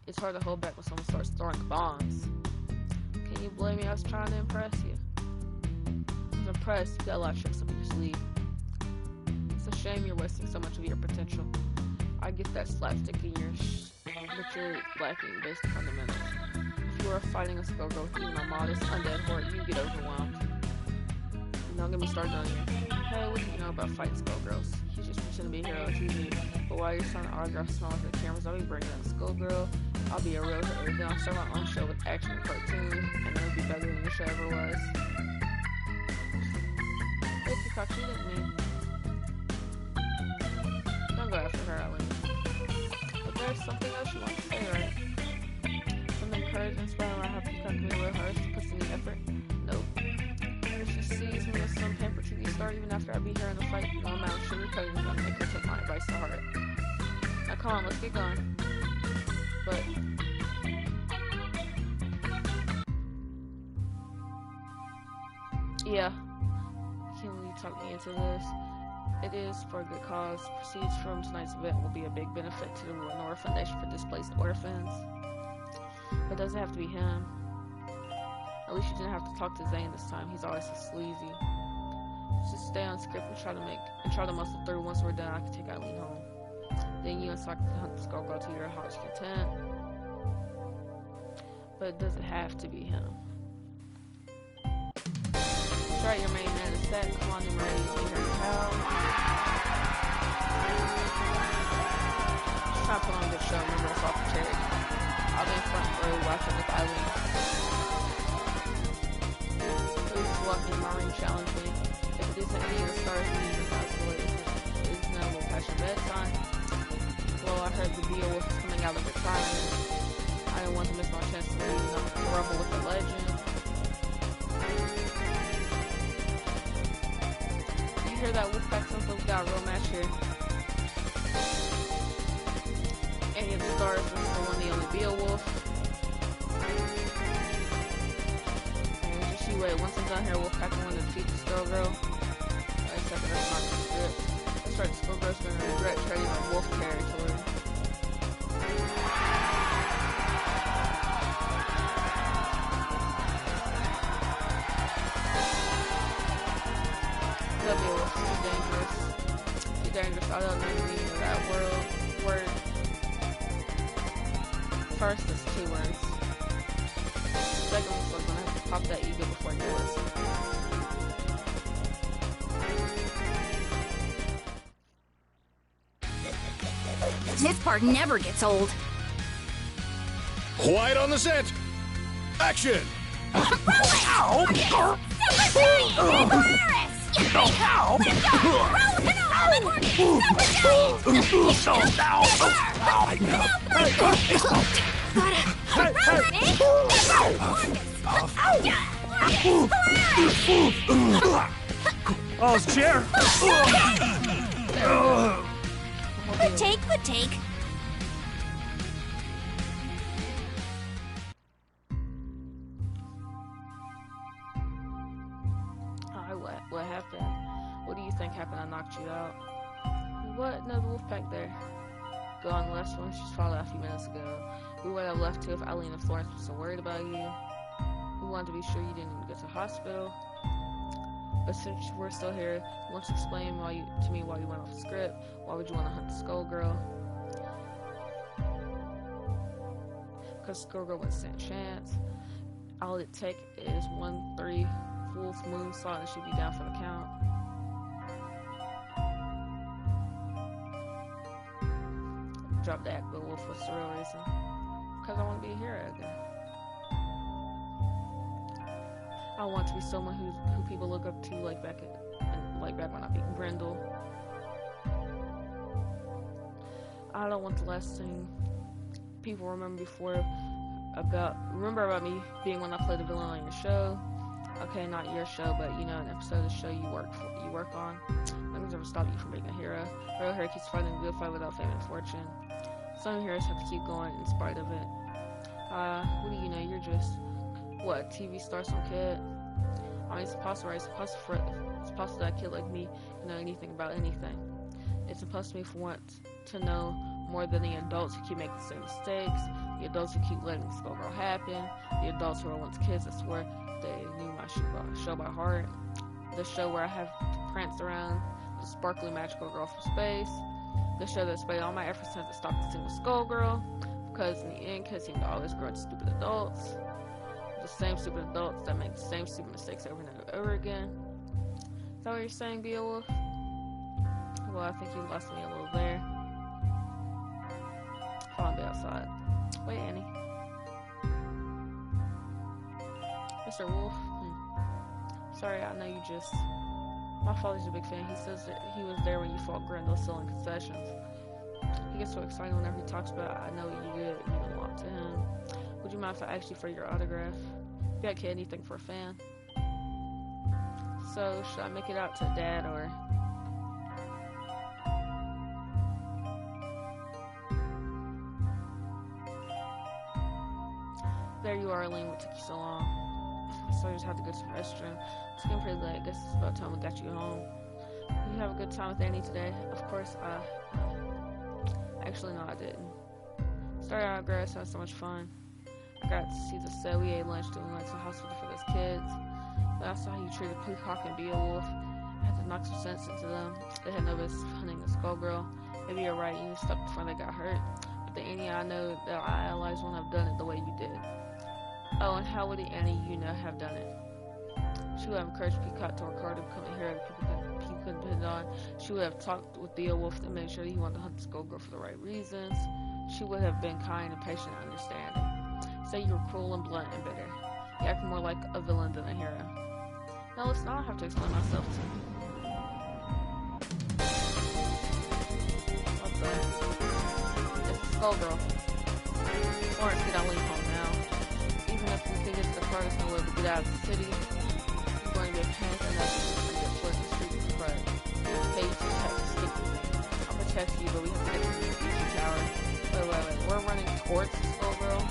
It's hard to hold back when someone starts throwing bombs. Can you blame me? I was trying to impress you. I was impressed. You got a lot of tricks up your sleeve. It's a shame you're wasting so much of your potential. I get that slapstick in yours, but you're lacking basic fundamentals. If you are fighting a Skullgirl with even a modest undead horde, you get overwhelmed. Don't get me started on you. Hey, what do you know about fighting Skullgirls? He's just pretending to be a hero on TV. But while you're trying to autograph smiles at the cameras, I'll be bringing in a Skullgirl. I'll be a real hero. Then I'll start my own show with action and cartoon, and it'll be better than your show ever was. Hey, Peacock, she didn't mean. Don't go after her, Eileen. But there's something else you want to say, right? Something encouraging, inspiring about how Peacock can be real hard to put in the effort? Nope. If she sees me as some pampered TV star, her even after I beat her in the fight. No amount of sugarcoating is gonna make her take my advice to heart. Now come on, let's get going. But yeah, can't really talk me into this. It is for a good cause. Proceeds from tonight's event will be a big benefit to the Lenore Foundation for displaced orphans. But it doesn't have to be him. At least you didn't have to talk to Zane this time. He's always so sleazy. Just stay on script and try to muscle through. Once we're done, I can take Eileen home. Then you and Sock can hunt the Skullgirl to your heart's content. But it doesn't have to be him. That's right, your main man is set. Come on, you're ready to be here now. Just trying to put on a good show. Remember, it's all for charity. I'll be in front row watching with Eileen. Please welcome my ring challenge me. If it isn't any of the stars, we need to isolate. It is now more past your bedtime. Well, I heard the deal was coming out of retirement. I didn't want to miss my chance to rumble with the legend. You hear that Wolfpack Simple's got a real match here. Any of the stars was the one the only Beowulf. And just you wait, once I'm done here, Wolfpack will want to defeat the Skullgirl. Except that's not the script. That's right, the Skullgirl's gonna regret trading on wolf territory. Beowulf is dangerous. Too dangerous. I don't know the meaning of that word. First is 2 words. Second one's like gonna have to pop that ego before I do this. This part never gets old. Quiet on the set. Action! All's chair. Good take, good take. What happened? What do you think happened? I knocked you out. What? No, the Wolfpack there. Gone the last one. She's probably a few minutes ago. We would have left too if Eileen and Florence were so worried about you. We wanted to be sure you didn't even go to the hospital. But since we're still here, you want to explain to me why you went off the script? Why would you want to hunt the Skullgirl? Because Skullgirl wouldn't stand a chance. All it take is 1-3 full moonsault and she'd be down for the count. Drop that, but Wolf, what's the real reason? Because I want to be a hero again. I want to be someone who people look up to, like back when I beat Grendel. I don't want the last thing people remember about me being when I played the villain on your show. Okay, not your show, but you know, an episode of the show you work on. Nothing's ever stopped you from being a hero. A real hero keeps fighting a good fight without fame and fortune. Some heroes have to keep going in spite of it. What do you know? You're just a TV star, some kid. I mean, it's possible, right? It's possible that a kid like me can know anything about anything. It's impossible for once to know more than the adults who keep making the same mistakes, the adults who keep letting the Skullgirl happen, the adults who are once kids that swear they knew my show by heart, the show where I have pranced around the sparkly magical girl from space, the show that displayed all my efforts to stop the single Skullgirl, because in the end, kids seem to always grow into stupid adults. The same stupid adults that make the same stupid mistakes over and over again. Is that what you're saying, Beowulf? Well, I think you lost me a little there. I'll be outside. Wait, Annie. Mr. Wolf? Sorry, I know you just... My father's a big fan. He says that he was there when you fought Grendel selling concessions. He gets so excited whenever he talks about it. I know what you did. It meant a lot to him. Would you mind if I asked you for your autograph? If you had anything for a fan. So, should I make it out to Dad or... There you are, Elaine. What took you so long? So I just had to go to the restroom. It's getting pretty late. I guess it's about time we got you home. You have a good time with Annie today? Of course, actually, no, I didn't. Started out grass, had so much fun. I got to see the set. We ate lunch, then we went to the hospital for those kids. But I saw how you treated Peacock and Beowulf. I had to knock some sense into them. They had no business hunting a Skullgirl. Maybe you're right, you need to stop before they got hurt. But the Annie I know that I idolize won't have done it the way you did. Oh, and how would the Annie you know have done it? She would have encouraged Peacock to work hard to become a hero that people could depend on. She would have talked with Beowulf to make sure that he wanted to hunt the Skullgirl for the right reasons. She would have been kind and patient and understanding. Say you were cruel and blunt and bitter. You act more like a villain than a hero. Now listen, I don't have to explain myself to you. What's that? It's the Skullgirl. Lawrence, get out, leave home now. Even if we think it's the farthest way to get out of the city, you're going to be a pain and that's going to get split in the streets, but hey, you just have to stick with me. I'll protect you, but we have to get to the future tower. Wait. We're running towards the Skullgirl.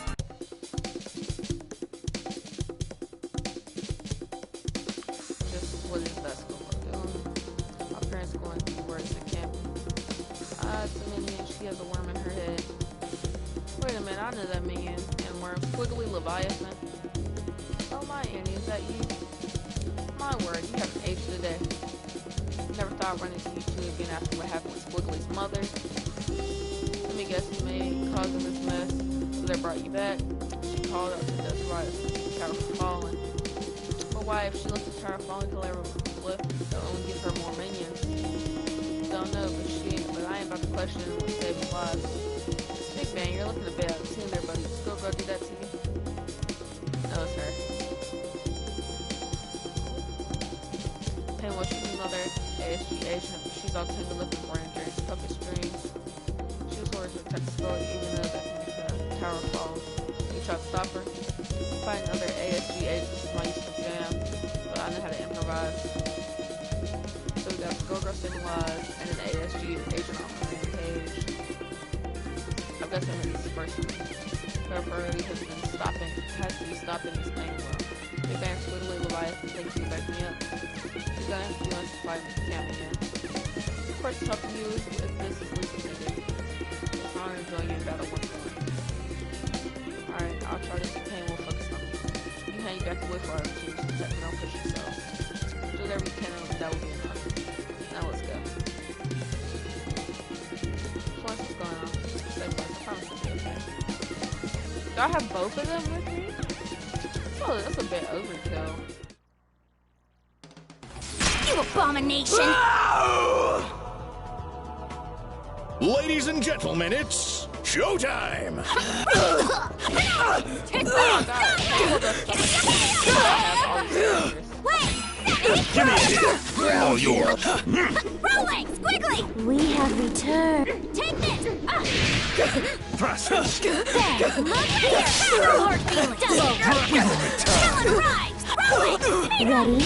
Just what is that Skullgirl doing? My parents are going to be worse at camp. It's a minion. She has a worm in her head. Wait a minute, I know that minion and worm. Squiggly Leviathan. Oh my Annie, is that you? My word, you haven't aged today. Never thought I'd run into you two again after what happened with Squiggly's mother. Let me guess, you made causing this mess, so they brought you back. She called out to Death Rise, the tower from falling. But why, if she left the tower falling until everyone left, they'll only give her more minions? Don't know, but I ain't about to question what's saving lives. Big man, you're looking a bit out of tune there, buddy. Skullgirl do that to you? No, it's her. Hey, well, she's another ASG agent. She's all tangled up in brain dreams, puppet dreams. She was orders to protect the skull, even though that can make the tower falls. You try to stop her. Find another ASG agent is my useful jam, but I know how to improvise. So we got Skullgirl saving lives and an ASG agent on the rampage. I've got to hit this first one. Her priority has to be stopping this pain world. Big Bang Squiggly Leviathan thinks you back me up. You're gonna have to do us to fight with the camp again. Of course, it's helping you if this is least you can do. It's not enjoying you in battle once more. Alright, I'll try this pain will focus on you. You hang back away for our teams to protect and don't push yourself. Do whatever you can and that will be enough. Now let's go. So what's going on? Stay close, I promise it'll be okay. Do I have both of them with me? Oh, that's a bit overkill. You abomination! Ladies and gentlemen, it's showtime! Give me a hit! All yours! Rolling! Squiggly! We have returned. Take this! Thrust! There! Look here! Hard feelings! Chillin' rides! Rolling! Ready?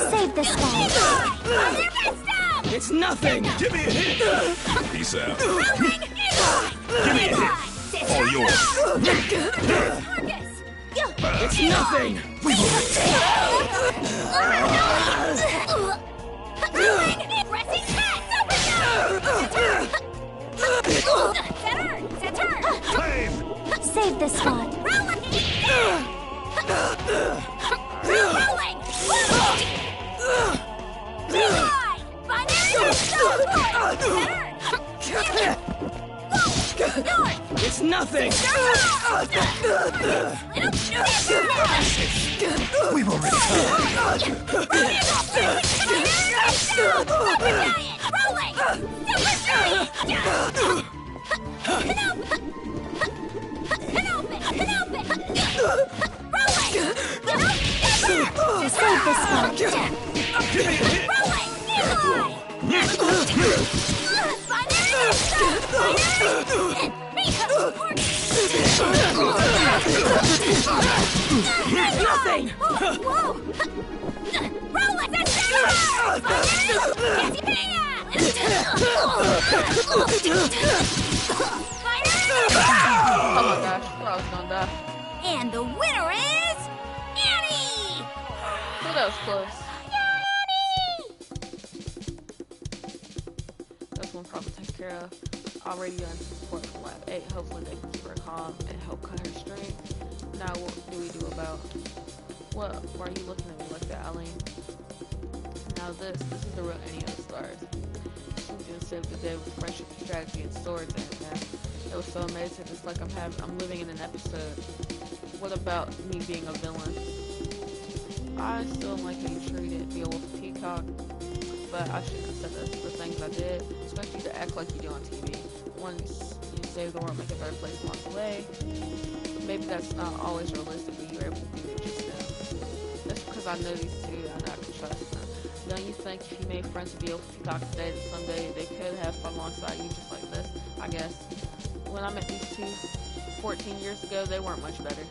Save the sky. It's nothing! Give me a hit! Peace out. Rolling! Give me a hit! All yours! It's nothing! We will Rolling! Pressing cats! claim! Save the spot. Rolling! It's nothing! We will Save the spot. Give me a hit! Nothing! Rolling! Oh my gosh, I was gonna die. And the winner is Annie! Oh, that was close. This one probably takes care of. Already on support from lab 8. Hopefully they can keep her calm and help cut her string. Now what do we do about... What? Why are you looking at me like that, Eileen? Now this is the real Any of the Stars. Something to save the day with friendship, strategy, and swords in it, man. It was so amazing. It's like I'm living in an episode. What about me being a villain? I still don't like how you treated Beowulf Peacock, but I shouldn't have said the things I did. Expect you to act like you do on TV. When you save the world, make a better place along the way. Maybe that's not always realistic, but you're able to do it just now. That's because I know these two and I can trust them. Don't you think if you made friends with Beowulf Peacock today, that someday they could have fun alongside you just like this? I guess. When I met these two 14 years ago, they weren't much better.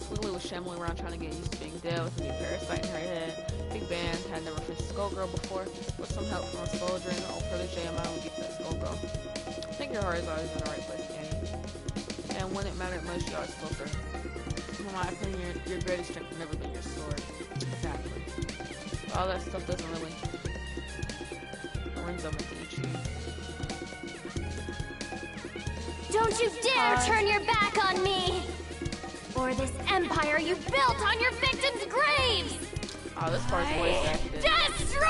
Squiggly was shambling around trying to get used to being dead with a new parasite in her head. Big Band had never faced a Skullgirl before, with some help from a soldier and an old protege of mine would get that Skullgirl. I think your heart is always in the right place, Annie. And when it mattered most, you always spoke her. In my opinion, your greatest strength has never been your sword. Exactly. All that stuff doesn't really rings up to each you. Don't you dare turn your back on me! Or this empire you built on your victims' graves! Oh, this part's way active. Destroy you!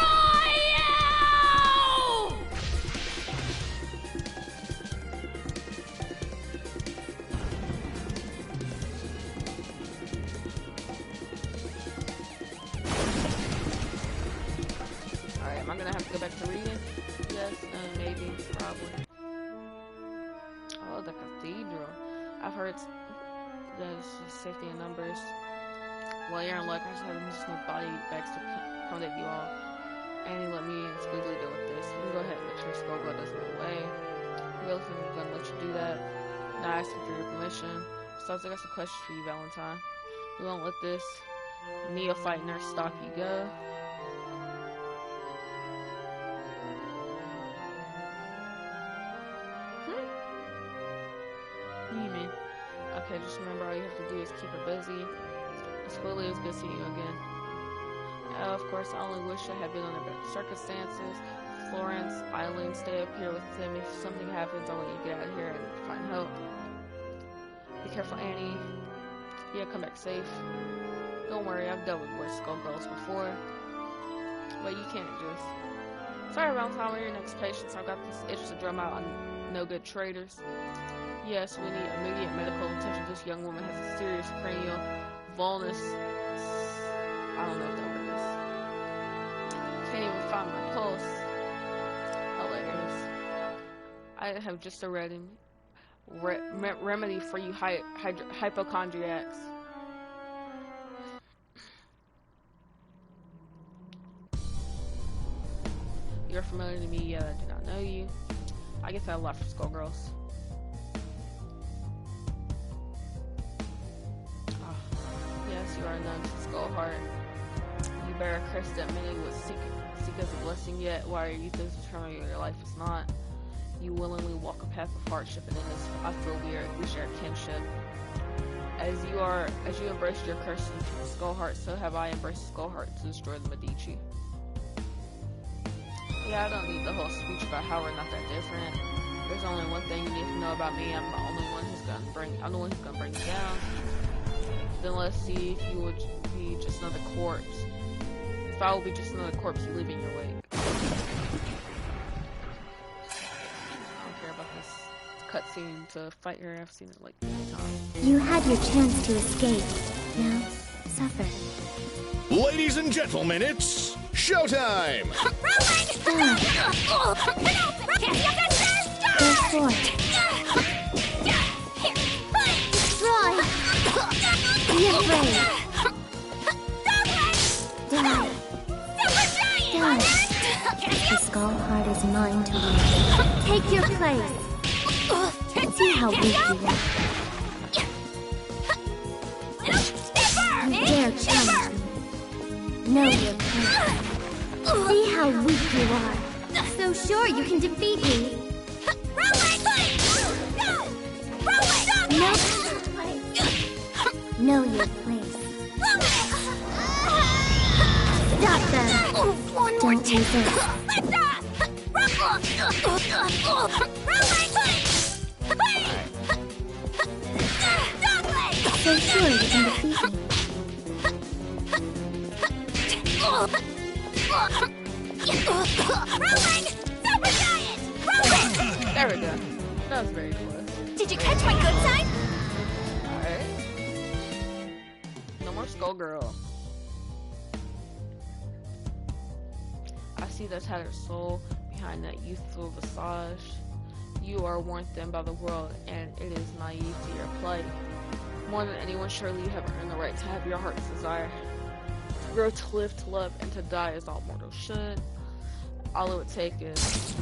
Alright, am I gonna have to go back to reading? Yes, no, maybe, probably. Oh, the cathedral. I've heard there's safety in numbers. Well, you're in luck. I just have this new body bags to accommodate you all. Annie, let me and Squiggly deal with this. You can go ahead and make sure Skullgirl doesn't run away. Really think I'm gonna let you do that. Now I ask for your permission. Besides, I got some questions for you, Valentine. We won't let this neophyte nurse stop you. Go. What do you mean? Okay, just remember all you have to do is keep her busy. Squiggly, it was good seeing you again. Of course, I only wish I had been under better circumstances. Florence, Eileen, stay up here with him. If something happens, I'll let you get out of here and find help. Be careful, Annie. Yeah, come back safe. Don't worry, I've dealt with worse Skullgirls before. But you can't just... Sorry, Valentine, we're your next patient, so I've got this itch to drum out on no-good traitors. Yes, we need immediate medical attention. This young woman has a serious cranial vulnus. I don't know what that word is. Can't even find my pulse. Hilarious. I have just a remedy for you hypochondriacs. You're familiar to me, yet I do not know you. I get that a lot from Skullgirls. Yes, you are known to Skullheart. You bear a curse that many would seek as a blessing, yet while your youth is determined, your life is not. You willingly walk a path of hardship, and in this I feel we share kinship. As you embraced your curse to Skullheart, so have I embraced Skullheart to destroy the Medici. Yeah, I don't need the whole speech about how we're not that different. There's only one thing you need to know about me. I'm the one who's gonna bring you down. Then let's see if you would be just another corpse. If I will be just another corpse you leave in your wake. I don't care about this cutscene to fight her. I've seen it like 50 times. You had your chance to escape. Now, suffer. Ladies and gentlemen, it's showtime! Therefore, destroy! Be afraid! Die! Die! The Skullheart is mine to lose. Take your place! See how weak you are. You dare challenge me. Know your place. see how weak you are. So sure you can defeat me. Know your place. Stop them. One more Don't resist. So sure you can defeat me. There we go. That was very close. Did you catch my good side? Alright. No more Skullgirl. I see the tattered soul behind that youthful visage. You are worn thin by the world, and it is naive to your plight. More than anyone, surely you have earned the right to have your heart's desire. To grow, to live, to love, and to die as all mortals should. All it would take is...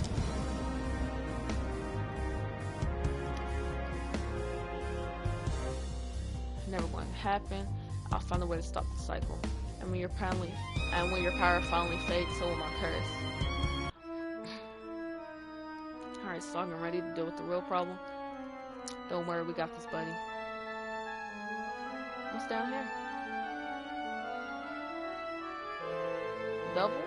never going to happen. I'll find a way to stop the cycle. And when your power finally fades, so will my curse. Alright, so I'm ready to deal with the real problem. Don't worry, we got this, buddy. What's down here? Double?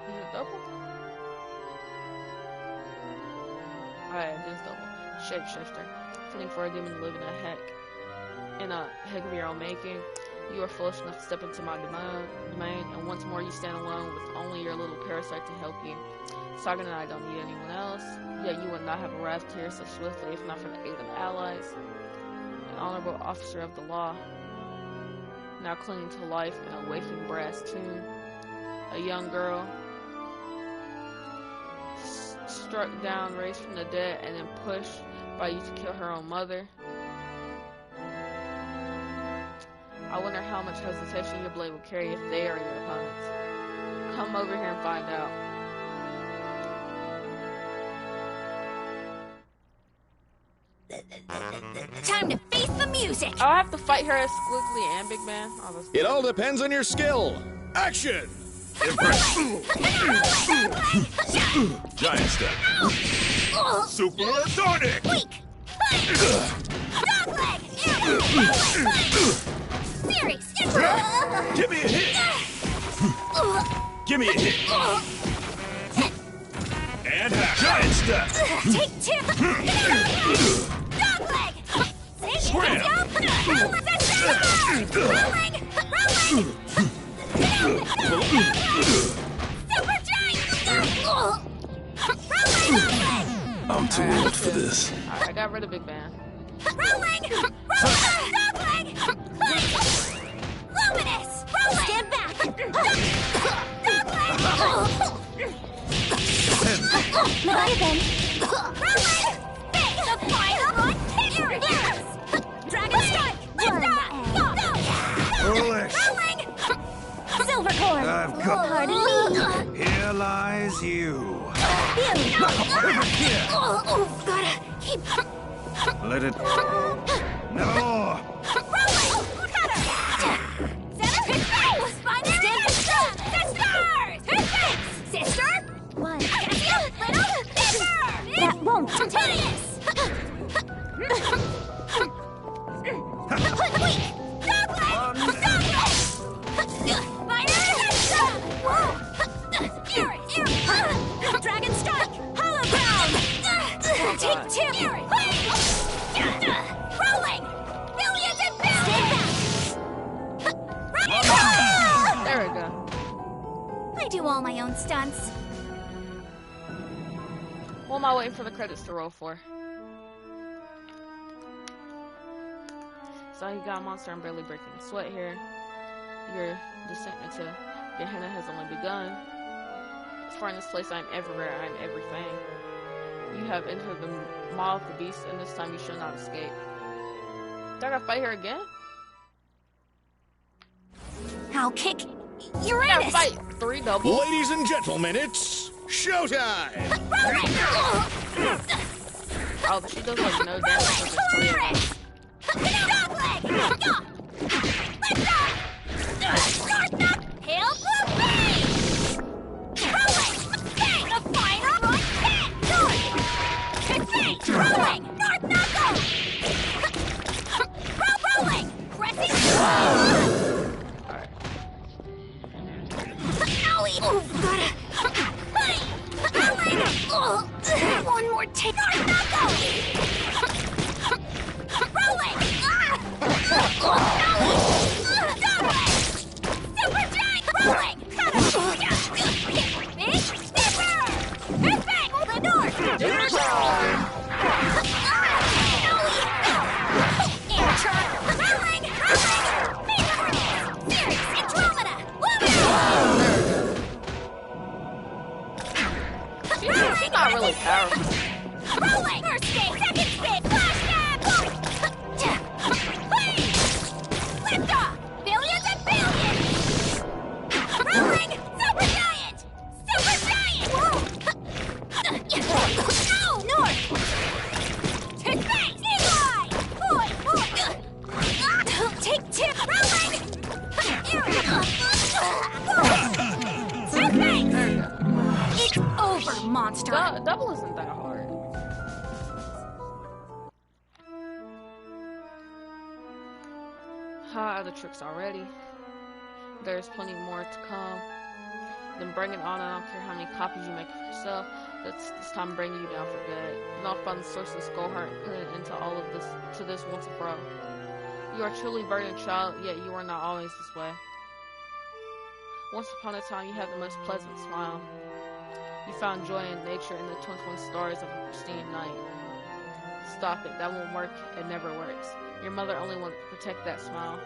Is it double? Alright, it is double. Shapeshifter. Fitting for a demon living in a heck of your own making. You are foolish enough to step into my domain, and once more you stand alone with only your little parasite to help you. Sagan and I don't need anyone else, yet you would not have arrived here so swiftly if not for the aid of allies. An honorable officer of the law, now clinging to life in a waking brass tune. A young girl, struck down, raised from the dead, and then pushed by you to kill her own mother. I wonder how much hesitation your blade will carry if they are your opponents. Come over here and find out. Time to face the music! I'll have to fight her as Squiggly and Big Man. Oh, It all depends on your skill. Action! Giant step. Supersonic. Weak! Dogleg! Series! Give me a hit. Give me a hit. And giant step. Take two! Dogleg! Scram. Rolling! Super giant! I'm too old for this. Alright, I got rid of Big Man. Rolling! Dogleg! Luminous! Stand back! Dogleg! Leviathan! Rolling! The final one! Yes! Dragon strike! Lift off! Foolish! Rolling! Silver cord! I've got... Pardon me! Here lies you. Gotta keep... Let it... No! That won't! Dragon strike! Hollow ground! Take two! Rolling! Millions and billions! There we go. I do all my own stunts. What am I waiting for the credits to roll for? So you got a monster, I'm barely breaking a sweat here. Your descent into Gehenna has only begun. For in this place I am everywhere, I am everything. You have entered the maw of the beast, and this time you shall not escape. Do I gotta fight her again? I'll kick I Uranus! gotta fight 3 doubles. Ladies and gentlemen, it's showtime! Oh, but she does like no damage with her career. Hail Blue Face! Rolling! Bang! The final right hit! North! Config! Rolling! North Knuckle! Rolling! Pressing! Owie! Oh, rolling! One more take! North Knuckle! Rolling! Super giant rolling! Big snipper! Perfect! The north! Rolling! Sirius! Andromeda! She's not really powerful. Rolling! First stage! Second stage! Flash stab! Lift off! Billions and billions! Rolling! Super giant! Super giant! Whoa! No! North! To space! Eli! Boy! Take tip! Rolling! To space! It's over, monster! Double isn't that hard. The tricks already. There's plenty more to come. Then bring it on. I don't care how many copies you make of yourself. This time bring you down for good. Then I'll find the source of the skull heart and put it into all of this once and for all. You are truly burdened, child, yet you are not always this way. Once upon a time, you had the most pleasant smile. You found joy in nature and the twinkling stars of a pristine night. Stop it. That won't work. It never works. Your mother only wanted to protect that smile.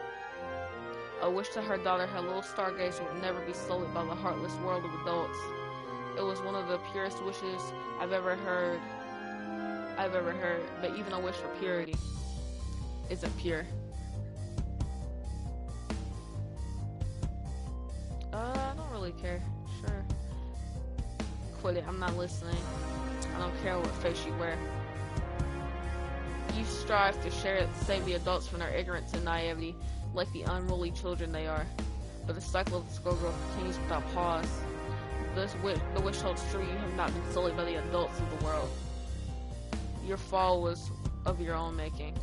A wish to her daughter, her little stargazer, would never be sullied by the heartless world of adults. It was one of the purest wishes I've ever heard. But even a wish for purity isn't pure. I don't really care. Sure. Quit it. I'm not listening. I don't care what face you wear. You strive to save the adults from their ignorance and naivety, like the unruly children they are. But the cycle of the Skullgirl continues without pause. The wish holds true. You have not been sullied by the adults of the world. Your fall was of your own making.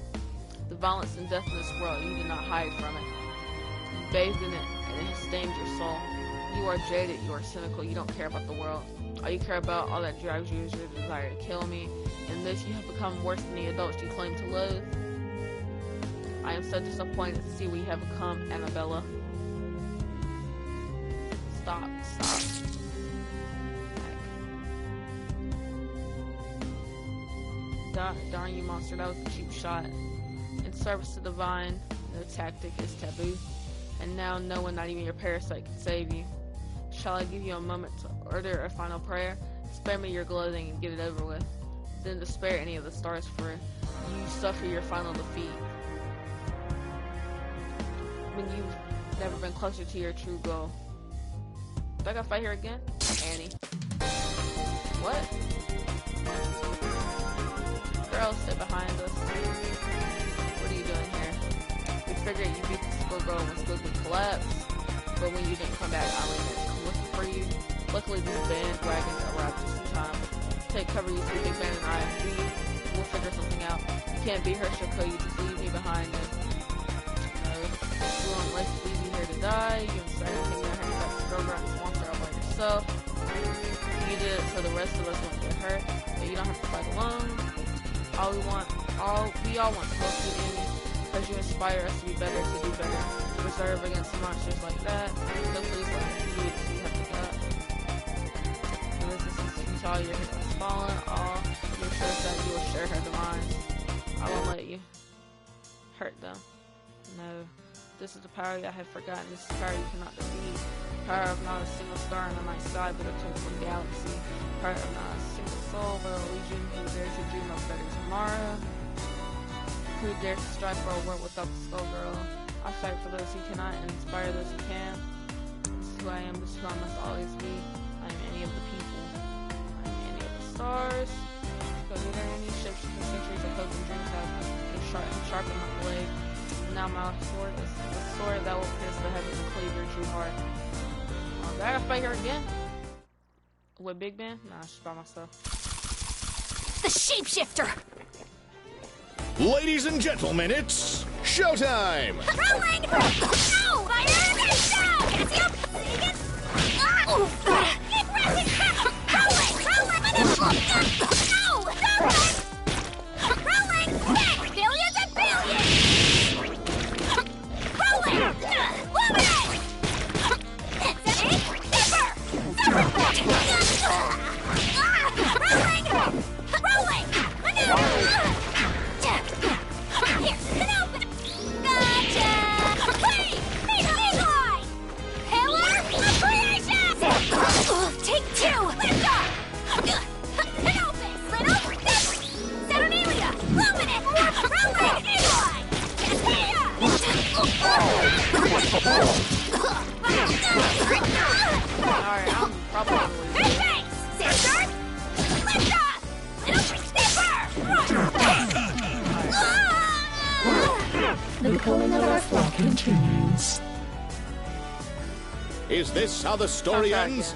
The violence and death in this world, you did not hide from it. You bathed in it, and it has stained your soul. You are jaded, you are cynical, you don't care about the world. All you care about, all that drives you, is your desire to kill me. In this, you have become worse than the adults you claim to loathe. I am so disappointed to see what you have become, Annabella. Stop. Darn you, monster, that was a cheap shot. In service to the divine, no tactic is taboo. And now no one, not even your parasite, can save you. Shall I give you a moment to order a final prayer? Spare me your gloating and get it over with. Then to spare any of the stars, for you suffer your final defeat. When you've never been closer to your true goal. Do I gotta fight her again? Annie. What? Girl, stay behind us. What are you doing here? We figured you beat the Skullgirl when Skullgirl collapsed, but when you didn't come back, I went looking for you. Luckily, this bandwagon arrived just in time. Take cover, you see Big Man and I. We'll figure something out. You can't beat her, she'll kill you. Just leave me behind. No, you won't leave me here to die. You decided to take me out here to fight the Skullgirl and monster all by yourself. You did it so the rest of us won't get hurt, but you don't have to fight alone. We all want to help you, Amy, because you inspire us to be better, to do better, to reserve against monsters like that. So please let me do it, so you have to go. And this is futile, your hip has fallen. You assure that you will share her demise. I won't let you hurt them. No. This is the power I have forgotten. This is the power you cannot defeat. Power of not a single star in the night sky, but a twinkling galaxy. Power of not a single soul, but a legion who dares to dream of better tomorrow. Who dares to strive for a world without the Skullgirl. I fight for those who cannot and inspire those who can. This is who I am, this is who I must always be. I am Annie of the people. I am Annie of the stars. So either any ships from the centuries of hope and dreams have sharpened my blade. Now my sword is the sword that will pierce the heavens and cleave your true heart. Do I gotta fight her again? With Big Ben? Nah, she's by myself. The shapeshifter! Ladies and gentlemen, it's showtime! Rolling! No! Fire! Get down! Can I see him? Oh, keep pressing! Rolling! Rolling! No! Rolling! Billions and billions! Rolling! Luminous! Zipper! Rolling! Rolling! Maneuver! Here, Canopy! Gotcha! Wait! Eagle-eye! Pillar of creation! Take two! Lift off! Canopus! Little! Saturnalia! Luminous! Rolling! Eagle-eye! Alright, I'm probably Big face! Sister! Lift off! Little snipper! The culling of our flock continues. Is this how the story ends?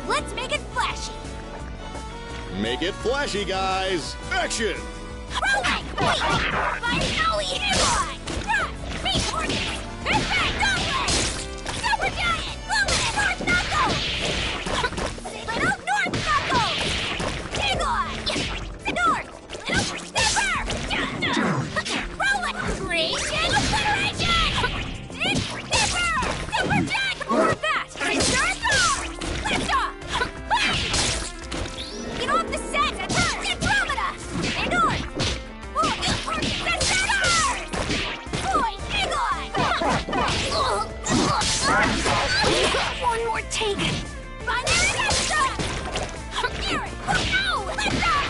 Let's make it flashy! Make it flashy, guys! Action! Rolling! Fighting Ollie! Eagle-eye! Thrust! Meat horses! Big bang! Gauntlet! Super giant! Luminous! North knuckles! Little North knuckles! Eagle-eye! North! Little snipper! Rolling! Creation! Obliteration! Snipper! Super giant! More of that! Sister Thor! Lift off! Get off the set! Andromeda! And North! One more take! Binary Deathstroke! Aaron! No! Lift up!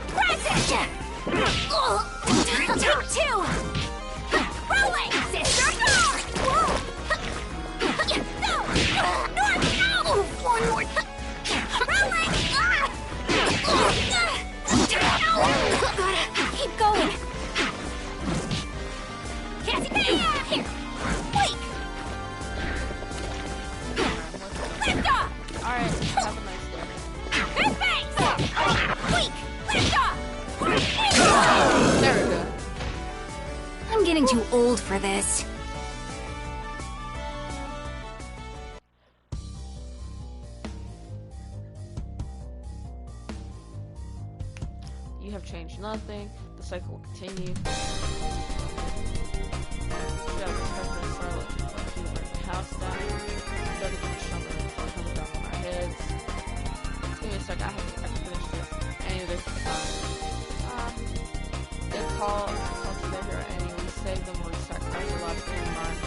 Press it! Take two! Rolling! Sister Thor! No! North! No! One more! Rolling! Keep going! Cassiopeia! Here! Wait! Lift off! Alright, have a nice day. Big face! Weak! Lift off! There we go. I'm getting too old for this. You have changed nothing. The cycle will continue. House down. Started to jump coming down on our heads. Give me a sec. I can finish this. Any of this is fine. They call together here and we save them or we sacrifice a lot of things in mind.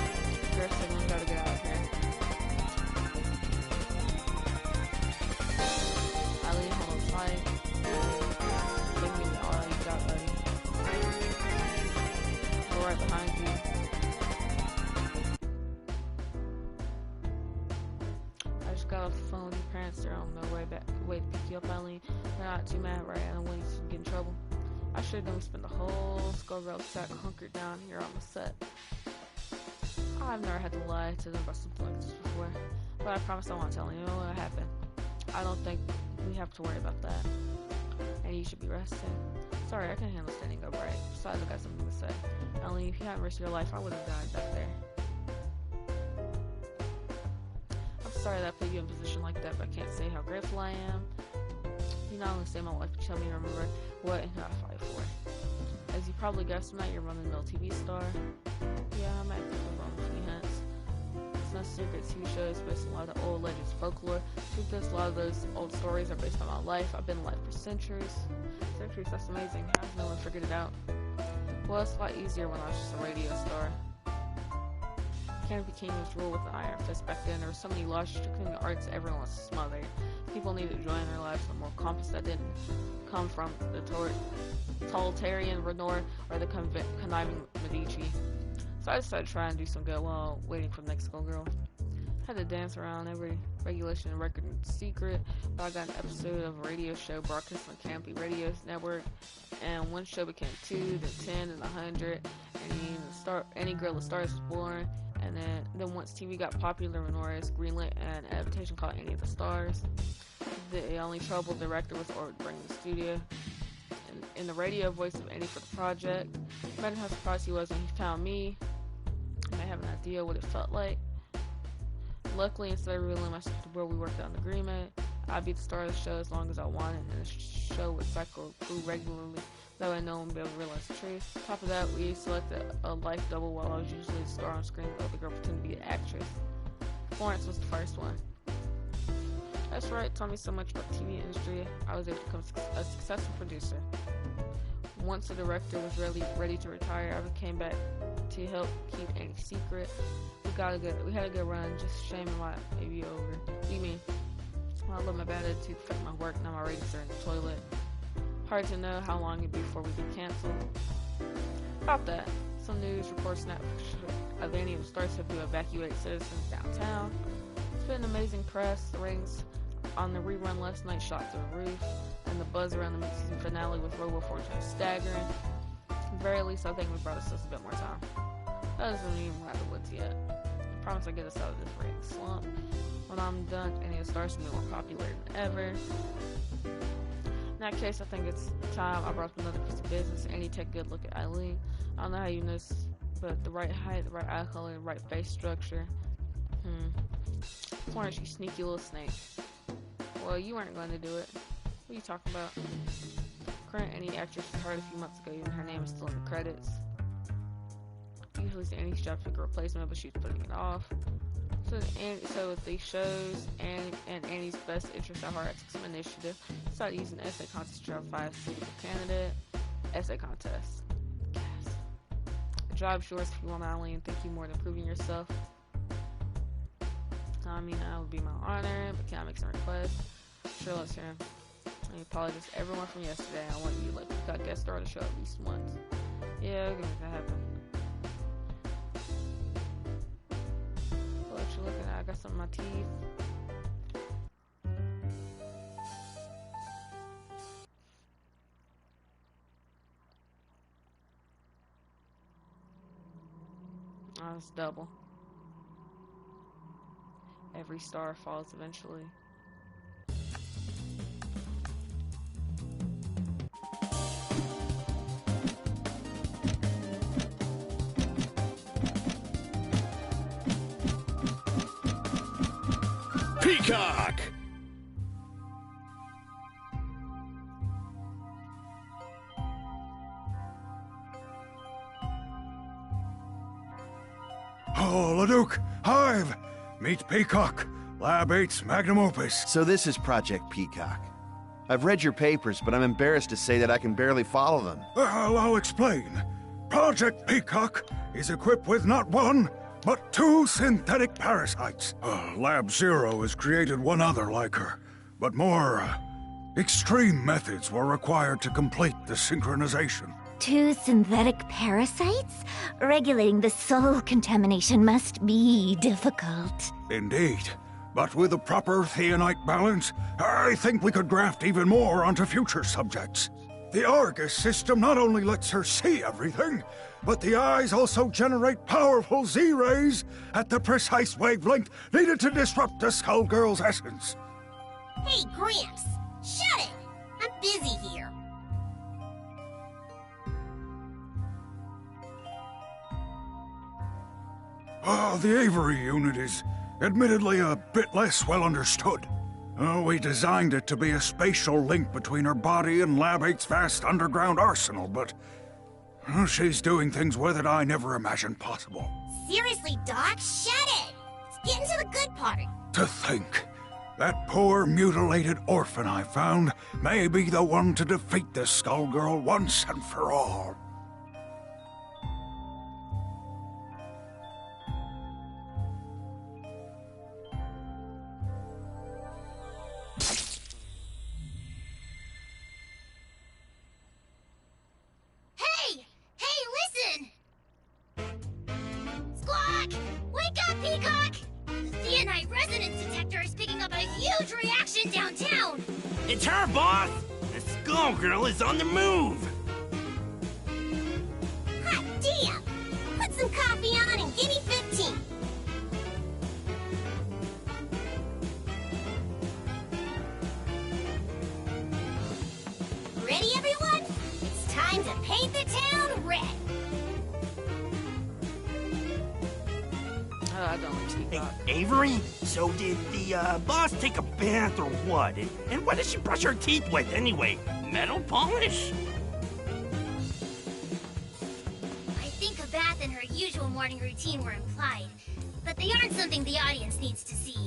You're saying we gotta get out of here. Eileen, hold on tight. Give me all you got, buddy. We're right behind you. I just got off the phone with your parents. They're on their way back, way to pick you up, Eileen. They're not too mad, right? I don't want you to get in trouble. I showed them we spent the whole Skullgirls set hunkered down here on the set. I've never had to lie to them about something like this before, but I promise I won't tell anyone what happened. I don't think we have to worry about that. And you should be resting. Sorry, I can't handle standing up right. Besides, I got something to say. Eileen, if you hadn't risked your life, I would have died back there. I'm sorry that I put you in a position like that, but I can't say how grateful I am. You not only saved my life, but you helped me remember what and who I fight for. As you probably guessed tonight, you're running the TV star. Yeah, I'm at the on a few hints. It's no secret TV shows based on a lot of old legends folklore. Truth is, a lot of those old stories are based on my life. I've been alive for centuries. Centuries, that's amazing. How has no one figured it out? Well, it's a lot easier when I was just a radio star. Canopy King was ruled with an iron fist back then. There were so many laws restricting the arts, everyone was smothered. People needed to join their lives with more compass that didn't come from the totalitarian Renor or the conniving Medici. So I decided to try and do some good while waiting for the next Skullgirl. Had to dance around every regulation and record in secret, but I got an episode of a radio show broadcast on Canopy Radio Network, and one show became 2, then 10, then 100, and any Girl of Stars was born. And then once TV got popular, Norris greenlit an adaptation called Any of the Stars. The only trouble the director was to bring the studio. In the radio voice of Annie for the project. Imagine how surprised he was when he found me. I may have an idea what it felt like. Luckily, instead of revealing my where we worked out an agreement, I'd be the star of the show as long as I wanted, and the show would cycle through regularly. That way no one would be able to realize the truth. On top of that, we selected a life double while I was usually the star on screen, but the girl pretended to be an actress. Florence was the first one. That's right, taught me so much about the TV industry, I was able to become a successful producer. Once the director was ready to retire, I came back to help keep Annie secret. We had a good run, just shame it might be over. What do you mean? Well, I love my bad attitude, affect my work, now my ratings are in the toilet. Hard to know how long it'd be before we get canceled. About that, some news reports now of Annie of the Stars have to evacuate citizens downtown. It's been amazing press. The ratings on the rerun last night shot through the roof, and the buzz around the mid-season finale with Robo-Fortune is staggering. At the very least, I think we brought us a bit more time. That doesn't even out of the woods yet. I promise I'll get us out of this rating slump. When I'm done, Any of the Stars will be more popular than ever. In that case, I think it's time I brought up another piece of business. Annie, take a good look at Eileen. I don't know how you noticed, but the right height, the right eye color, the right face structure. Florence, you sneaky little snake. Well, you weren't going to do it. What are you talking about? Current Annie actress was hired a few months ago, even her name is still in the credits. Usually it's Annie's job to pick a replacement, but she's putting it off. So with these shows and Annie's best interest at heart, I took some initiative. Started using the essay contest to try to find a suitable candidate. Essay contest. Yes. The job's yours if you want Eileen. Thank you more than proving yourself. I mean, that would be my honor, but can I make some requests? Sure, let's hear him. Let me apologize to everyone from yesterday. I want you to let me guest star the show at least once. Yeah, we can make that happen. What you looking at? I got some in my teeth. Oh, it's double. Every star falls eventually. Peacock! Oh, Leduc! Hive! Meet Peacock, Lab 8's magnum opus. So this is Project Peacock. I've read your papers, but I'm embarrassed to say that I can barely follow them. Well, I'll explain. Project Peacock is equipped with not one, but 2 synthetic parasites. Lab 0 has created one other like her, but more extreme methods were required to complete the synchronization. 2 synthetic parasites? Regulating the soul contamination must be difficult. Indeed. But with a proper theonite balance, I think we could graft even more onto future subjects. The Argus system not only lets her see everything, but the eyes also generate powerful Z-rays at the precise wavelength needed to disrupt the Skullgirls' essence. Hey, Gramps! Shut it! I'm busy here. The Avery unit is admittedly a bit less well understood. We designed it to be a spatial link between her body and Lab 8's vast underground arsenal, but she's doing things with it I never imagined possible. Seriously, Doc, shut it! Let's get into the good part. To think, that poor mutilated orphan I found may be the one to defeat the Skullgirl once and for all. huge reaction downtown! It's her, boss! The Skullgirl is on the move! Hot damn! Put some coffee on and give me 15. Ready, everyone? It's time to paint the town red. I don't like Peacock. Hey, Avery? So did the boss take a bath or what? And what does she brush her teeth with anyway? Metal polish? I think a bath and her usual morning routine were implied, but they aren't something the audience needs to see.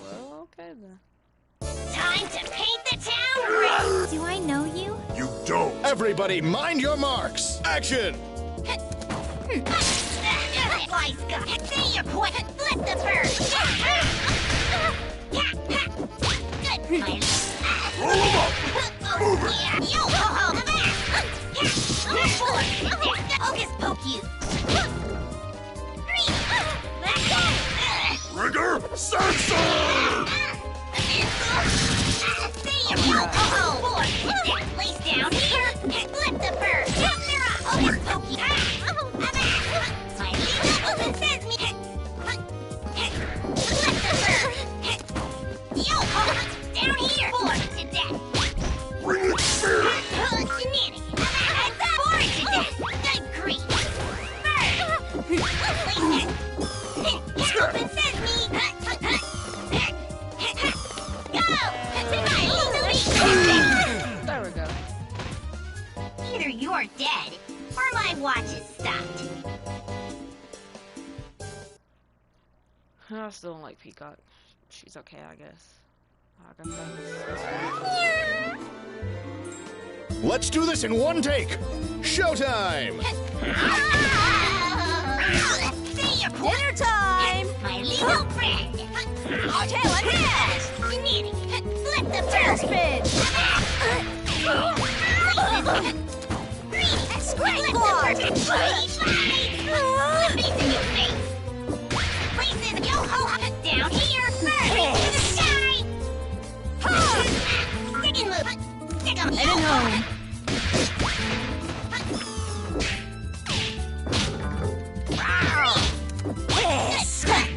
Well, okay then. Time to paint the town red! Do I know you? You don't. Everybody, mind your marks. Action! Wise guy, say your point. Flip the bird. Good. Roll him up. Move it. Yo ho ho, the back. Hocus poke you. Rigger, sensor! Say your yo ho ho. Place down here. Flip the bird. Hocus poke you. My legal open sesame. Flip the bird. Yo ho, down here. Bored to death. Bring the spirit! Shenanigans. Bored to death. Good grief. Bird. Open sesame. Go. My legal There we go. Either you're dead, or my watch is stopped. I still don't like Peacock. She's okay, I guess. I guess Let's do this in one take. Showtime! Say your Dinner time! my legal friend. Okay, like this! Shenanigans. Flip the Tail bird. spin! Scratch the face in your face. Places yo ho down here. Bird to the sky. Stick and move. Stick 'em. Heading home. Yes. Bird.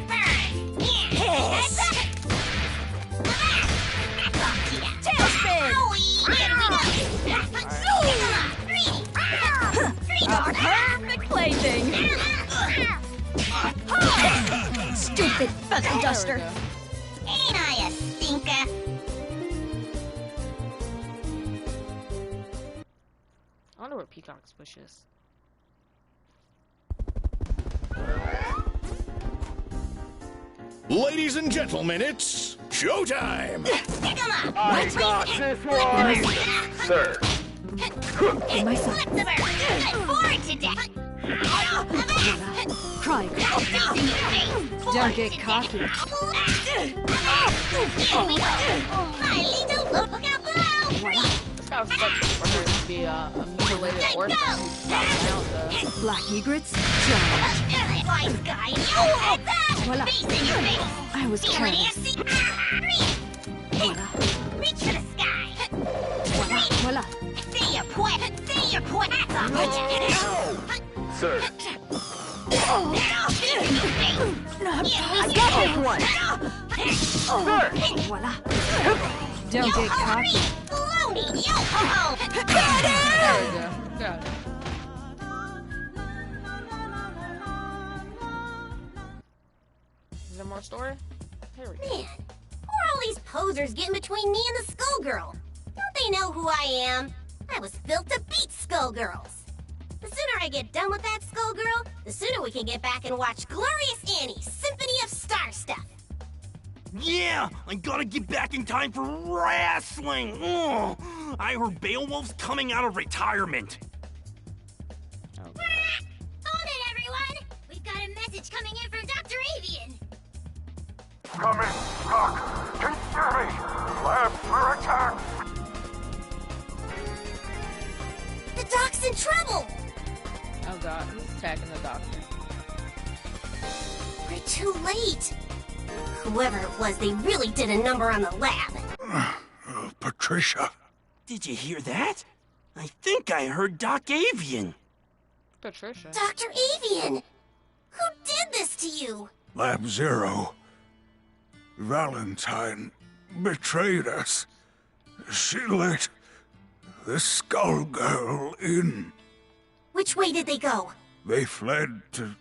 Yes. Tailspin! A perfect plaything! Stupid feather duster! Ain't I a stinker? I wonder what Peacock's wish is. Ladies and gentlemen, it's showtime! Stick 'em up. I got this one! Sir. In my Flip the bird. Bored to death. Cry. Don't get cocky. Here we go. My little look out below. This guy was expecting for her to be a mutilated orphan who stopped out the... Black egrets? Wise guy. Yo, heads up. Voila. Face in your face. I was Feeling careless. antsy? Voila. Reach for the sky. Voila. Say your point. Say your point. That's all. Sir. I got this one! Voila. Don't get cocky. Baloney. Yo ho ho. There we go. Got it. Is there more story? Here we go. Man, who are all these posers getting between me and the Skullgirl? Don't they know who I am? I was built to beat Skullgirls. The sooner I get done with that Skullgirl, the sooner we can get back and watch Glorious Annie's Symphony of Star Stuff. Yeah, I gotta get back in time for wrestling. Oh, I heard Beowulf's coming out of retirement. Hold it, everyone! We've got a message coming in from Dr. Avian. Come in, Doc. Can you hear me? Labs are attacked. He's in trouble! Oh god, he's attacking the doctor. We're too late. Whoever it was, they really did a number on the lab. Patricia. Did you hear that? I think I heard Doc Avian. Patricia. Dr. Avian! Who did this to you? Lab Zero. Valentine betrayed us. She let the Skullgirl in. Which way did they go? They fled to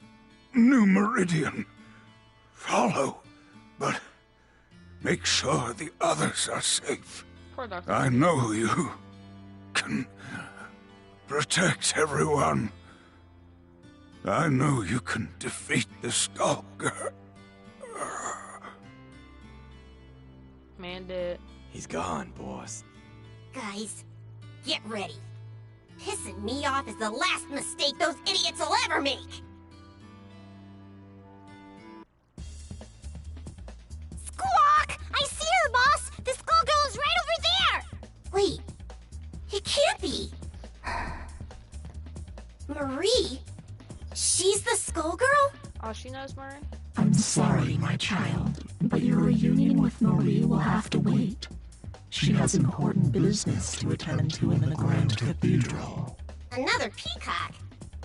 New Meridian. Follow, but make sure the others are safe. Poor Dr. I know you can protect everyone. I know you can defeat the Skullgirl. Man dead. He's gone, boss. Guys, get ready. Pissing me off is the last mistake those idiots will ever make. Squawk! I see her, boss! The Skullgirl is right over there! Wait, it can't be. Marie? She's the Skullgirl? Oh, she knows Marie? I'm sorry, my child, but your reunion with Marie will have to wait. She has important business to attend to in the Grand Cathedral. Another peacock?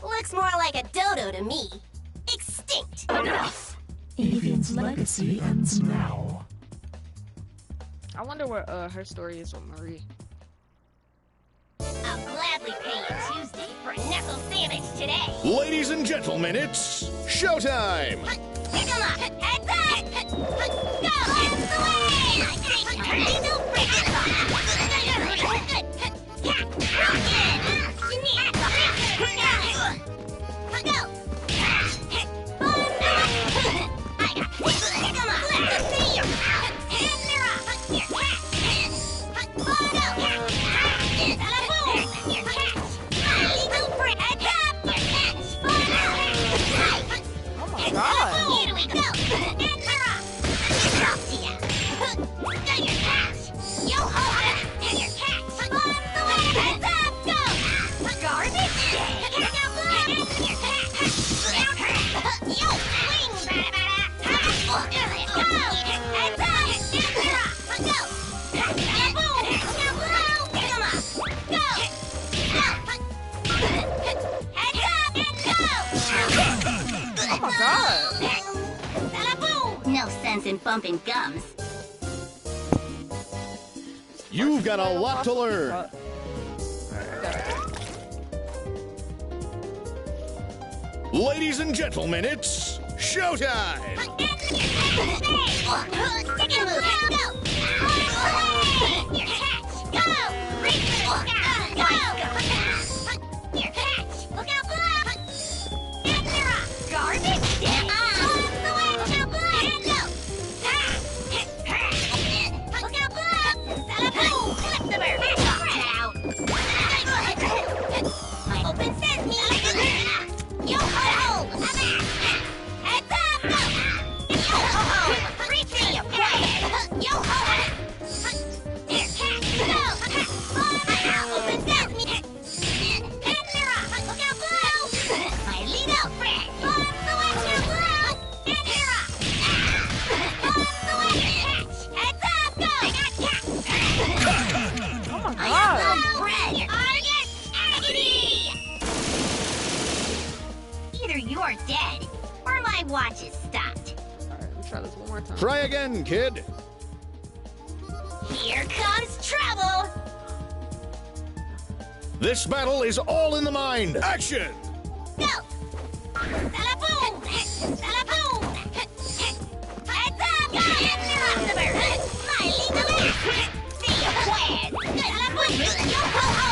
Looks more like a dodo to me. Extinct! Enough! Avian's legacy ends now. I wonder what her story is with Marie. I'll gladly pay you Tuesday for a knuckle sandwich today. Ladies and gentlemen, it's showtime! Pick 'em up! Heads up! Go! Hands away! Don't break it! No sense in bumping gums. You've got a lot to learn. Ladies and gentlemen, it's showtime! Watch is stopped. Alright, let me try this one more time. Try again, kid. Here comes trouble. This battle is all in the mind. Action! Go! Salaboom! Salaboom! Heads up! My legal see you when! Salaboom! Yo ho ho!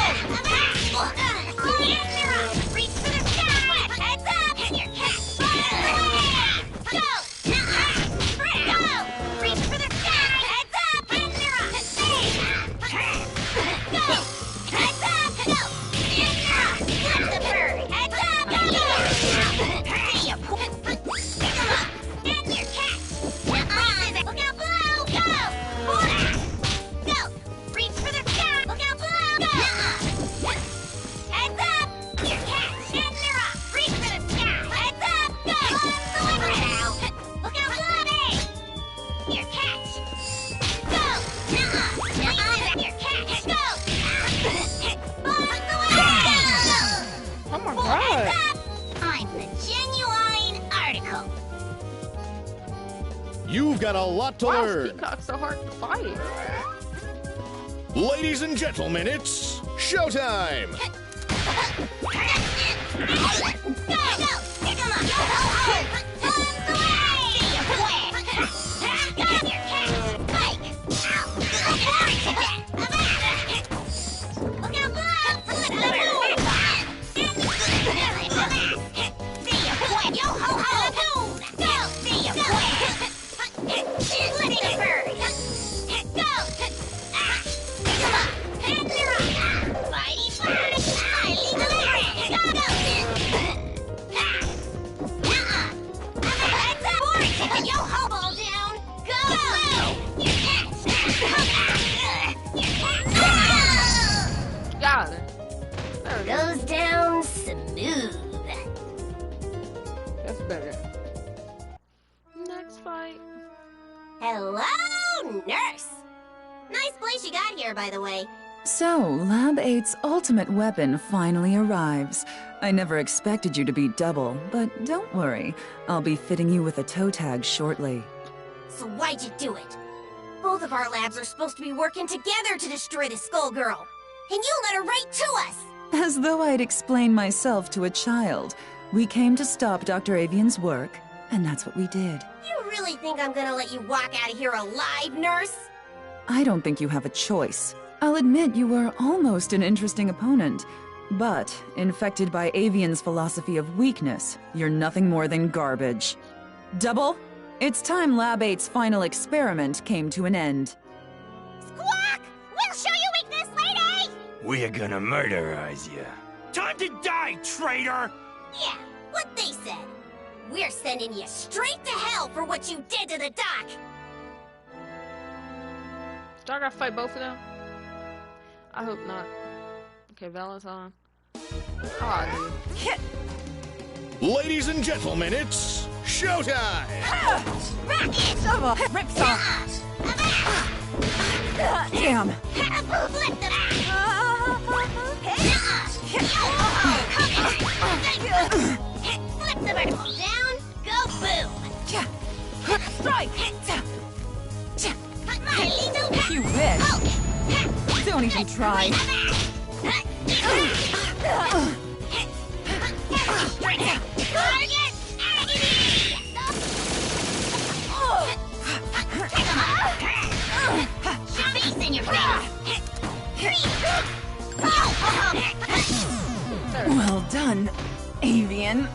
Reach for the sky! Heads up! And your cat! Go! Go! Reach for the sky! Heads up! And you're up! Go! Heads up! Go! Flip the bird! Heads You've got a lot to Why learn. is Peacock so hard to fight? Ladies and gentlemen, it's showtime! Got it. There we go. Goes down smooth. That's better. Next fight. Hello, nurse. Nice place you got here, by the way. So, Lab 8's ultimate weapon finally arrives. I never expected you to be double, but don't worry. I'll be fitting you with a toe tag shortly. So why'd you do it? Both of our labs are supposed to be working together to destroy the Skullgirl. And you let her right to us! As though I'd explain myself to a child. We came to stop Dr. Avian's work, and that's what we did. You really think I'm gonna let you walk out of here alive, nurse? I don't think you have a choice. I'll admit you were almost an interesting opponent, but infected by Avian's philosophy of weakness, you're nothing more than garbage. Double, it's time Lab 8's final experiment came to an end. Squawk! We'll show you weakness, lady! We're gonna murderize you. Time to die, traitor! Yeah, what they said. We're sending you straight to hell for what you did to the doc! Do I gotta fight both of them? I hope not. Okay, Valentine. Oh, dude. Ladies and gentlemen, it's showtime! Rips off. Damn! Flip them! Flip the vertical down, go boom! Strike! My little... You wish! Don't even try! Target agony! Space in your face! Well done, Avian.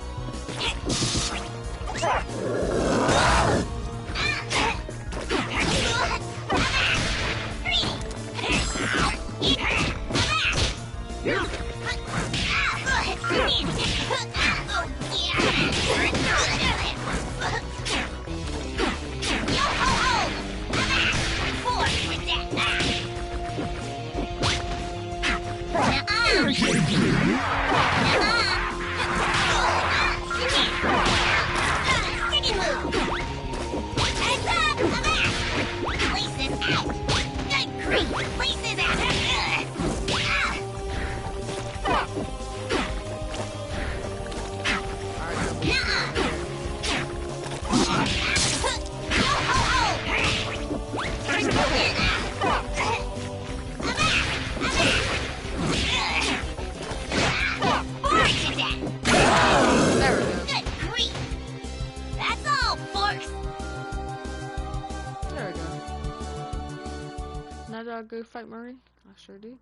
Go fight Marie? I sure do.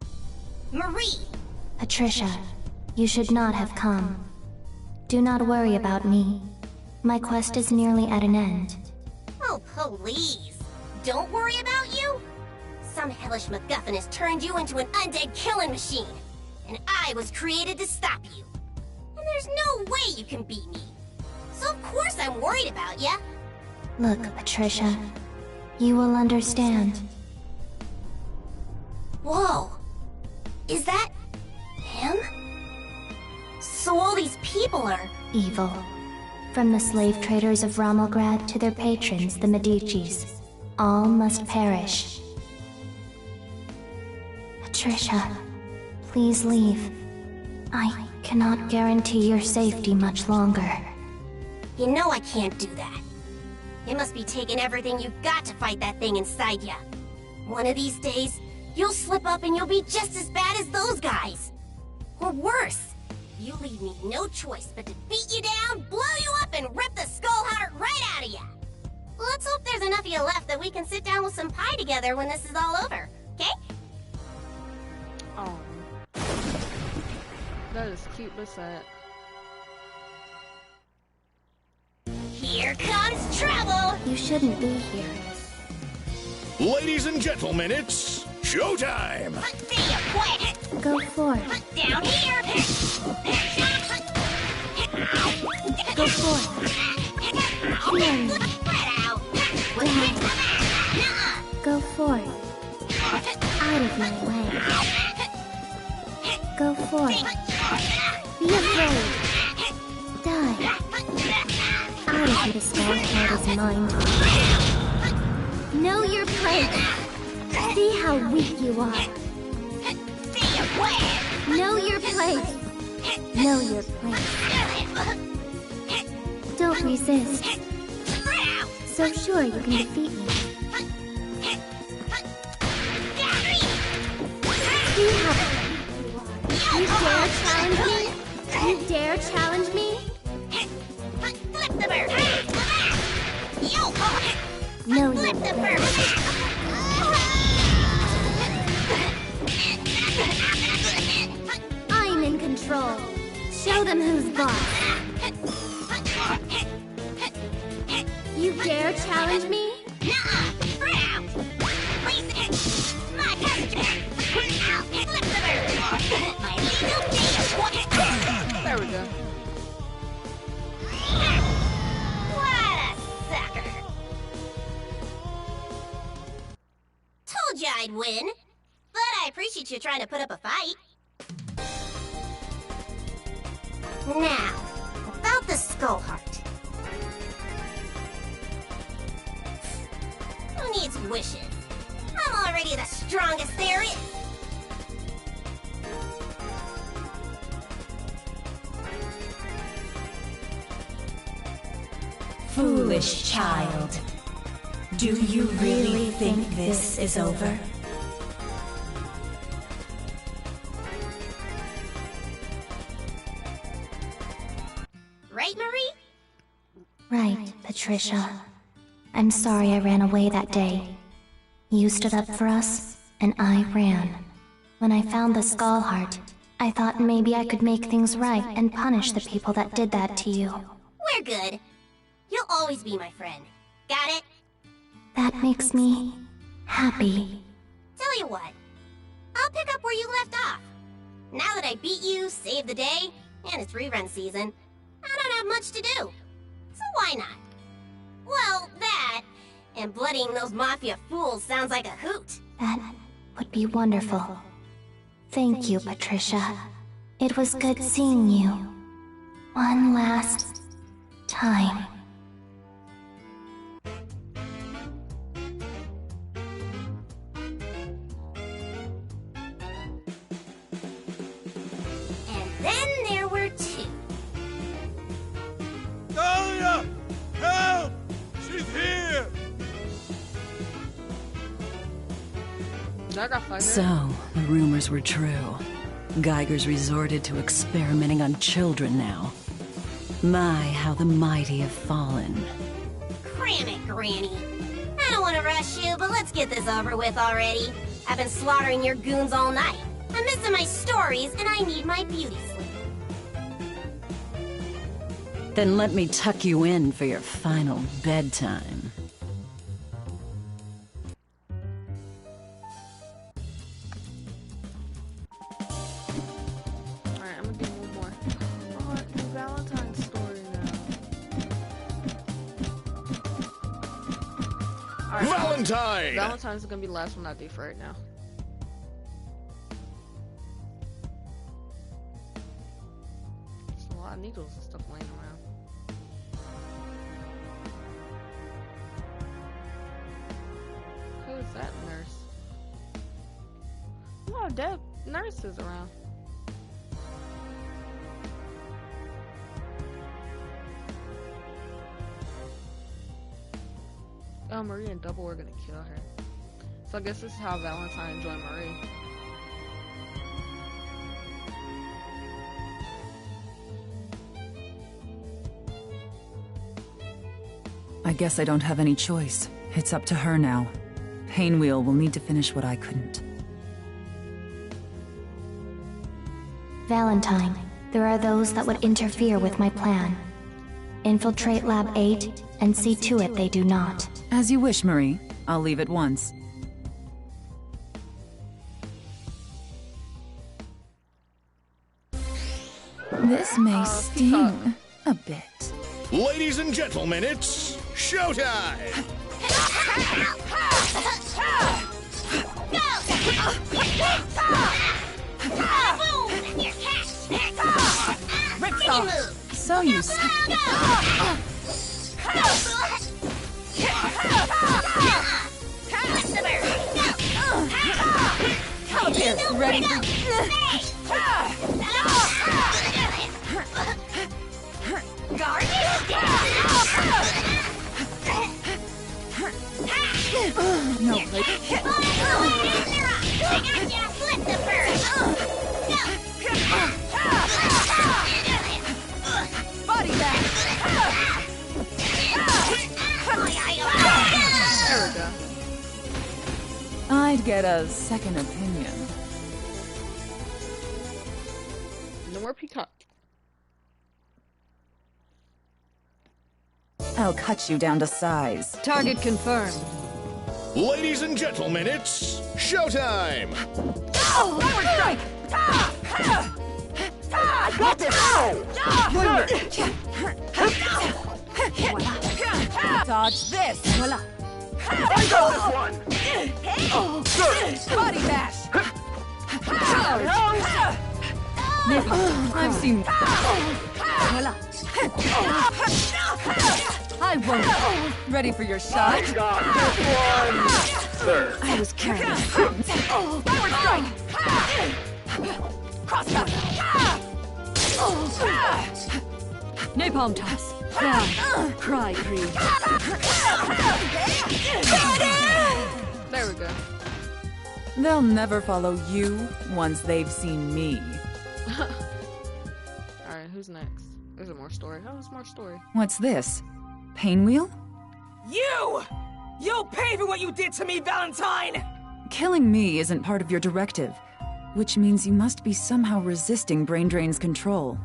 Marie! Patricia, you should not have come. Do not worry about me. My quest is nearly at an end. Oh, please. Don't worry about you? Some hellish MacGuffin has turned you into an undead killing machine. And I was created to stop you. And there's no way you can beat me. So of course I'm worried about ya. Look, Patricia. You will understand. Whoa! Is that... him? So all these people are... evil. From the slave traders of Ramelgrad to their patrons, the Medicis. All must perish. Patricia, please leave. I cannot guarantee your safety much longer. You know I can't do that. It must be taking everything you got to fight that thing inside ya. One of these days, you'll slip up and you'll be just as bad as those guys. Or worse. You leave me no choice but to beat you down, blow you up, and rip the skull heart right out of ya. Let's hope there's enough of you left that we can sit down with some pie together when this is all over, okay? Oh. That is cute but sad. Here comes trouble! You shouldn't be here. Ladies and gentlemen, it's showtime! Go forth. Down here! Go forth. Hear me. Go forth. Out of my way. Go forth. Be afraid. Die. Out of this heart is mine. Know your place. See how weak you are. Know your place. Know your place. Don't resist. So sure you can defeat me. See how you dare challenge me? You dare challenge me? Flip the bird! No, you Flip the bird! I'm in control. Show them who's boss. You dare challenge me? There we go. What a sucker! Told you I'd win. But I appreciate you trying to put up a fight. Now, about the skull heart. Who needs wishes? I'm already the strongest there is. Foolish child. Do you really think this is over? Right, Marie? Right, Patricia. I'm sorry I ran away that day. You stood up for us, and I ran. When I found the skull heart, I thought maybe I could make things right and punish the people that did that to you. We're good. You'll always be my friend. Got it? That makes me happy. Tell you what. I'll pick up where you left off. Now that I beat you, saved the day, and it's rerun season, I don't have much to do. So why not? Well, that, and bloodying those Mafia fools sounds like a hoot. That would be wonderful. Thank you, Patricia. It was good seeing you. One last time. And then there were two. Dahlia! Help! She's here! So, the rumors were true. Geiger's resorted to experimenting on children now. My, how the mighty have fallen. Cram it, Granny. I don't want to rush you, but let's get this over with already. I've been slaughtering your goons all night. I'm missing my stories, and I need my beauty sleep. Then let me tuck you in for your final bedtime. Alright, I'm gonna do one more. Oh, I do Valentine's story now. Alright, Valentine! Valentine's is gonna be the last one I do for right now. There's a lot of needles and stuff laying around. Who is that nurse? A lot of dead nurses around. Marie and Double were gonna kill her. So I guess this is how Valentine joined Marie. I guess I don't have any choice. It's up to her now. Painwheel will need to finish what I couldn't. Valentine, there are those that would interfere with my plan. Infiltrate Lab 8 and see to it they do not. As you wish, Marie. I'll leave at once. This may sting a bit. Ladies and gentlemen, it's showtime! Ripsaw! So you Come here, ready for... No, Body back! There we go. I'd get a second opinion. No more peacock. I'll cut you down to size. Target confirmed. Ladies and gentlemen, it's showtime! Power strike! I got this! Dodge this! Voila! I got this one! Body bash! I've seen... Voila! I won't. Ready for your shot? I got this one! Sir! I was careless. Power strike! Crosscut! Napalm toss. Cry. Cry, Creed. There we go. They'll never follow you once they've seen me. Alright, who's next? There's more story. Oh, there's more story. What's this? Painwheel? You! You'll pay for what you did to me, Valentine! Killing me isn't part of your directive, which means you must be somehow resisting Brain Drain's control.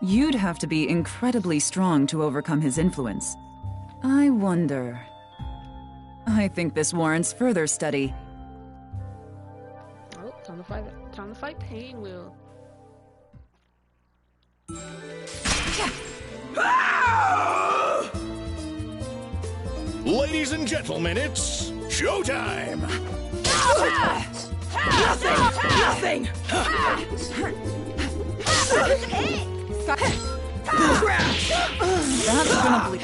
You'd have to be incredibly strong to overcome his influence. I wonder... I think this warrants further study. Oh, time to fight Painwheel. Ladies and gentlemen, it's showtime! Nothing! That's gonna bleed.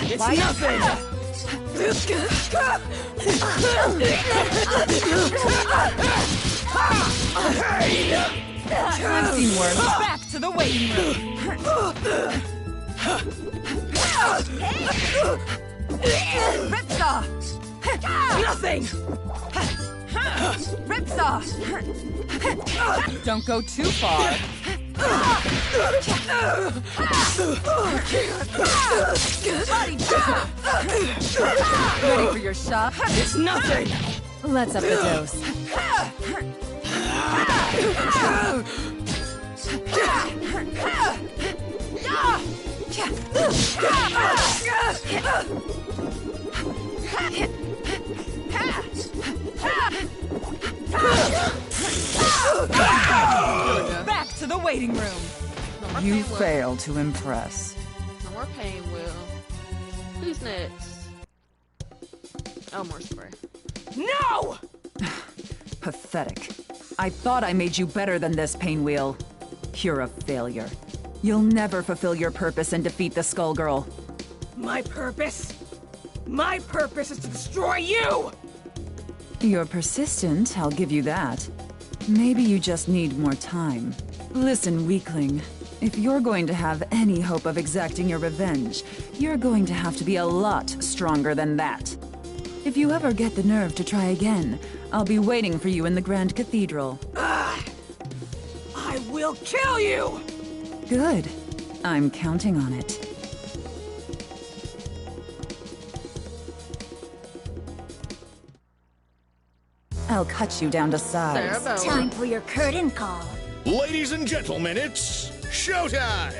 It's nothing! I've seen worse. Back to the waiting room. Ripsaw! Nothing! Ripsaw! Don't go too far. Ready for your shot? It's nothing! Let's up the dose. Back to the waiting room. You fail to impress. No more Painwheel. Who's next? Oh, more story. No! Pathetic. I thought I made you better than this, Painwheel. You're a failure. You'll never fulfill your purpose and defeat the Skullgirl. My purpose? My purpose is to destroy you! You're persistent, I'll give you that. Maybe you just need more time. Listen, weakling. If you're going to have any hope of exacting your revenge, you're going to have to be a lot stronger than that. If you ever get the nerve to try again, I'll be waiting for you in the Grand Cathedral. I will kill you! Good. I'm counting on it. I'll cut you down to size. Time for your curtain call. Ladies and gentlemen, it's showtime!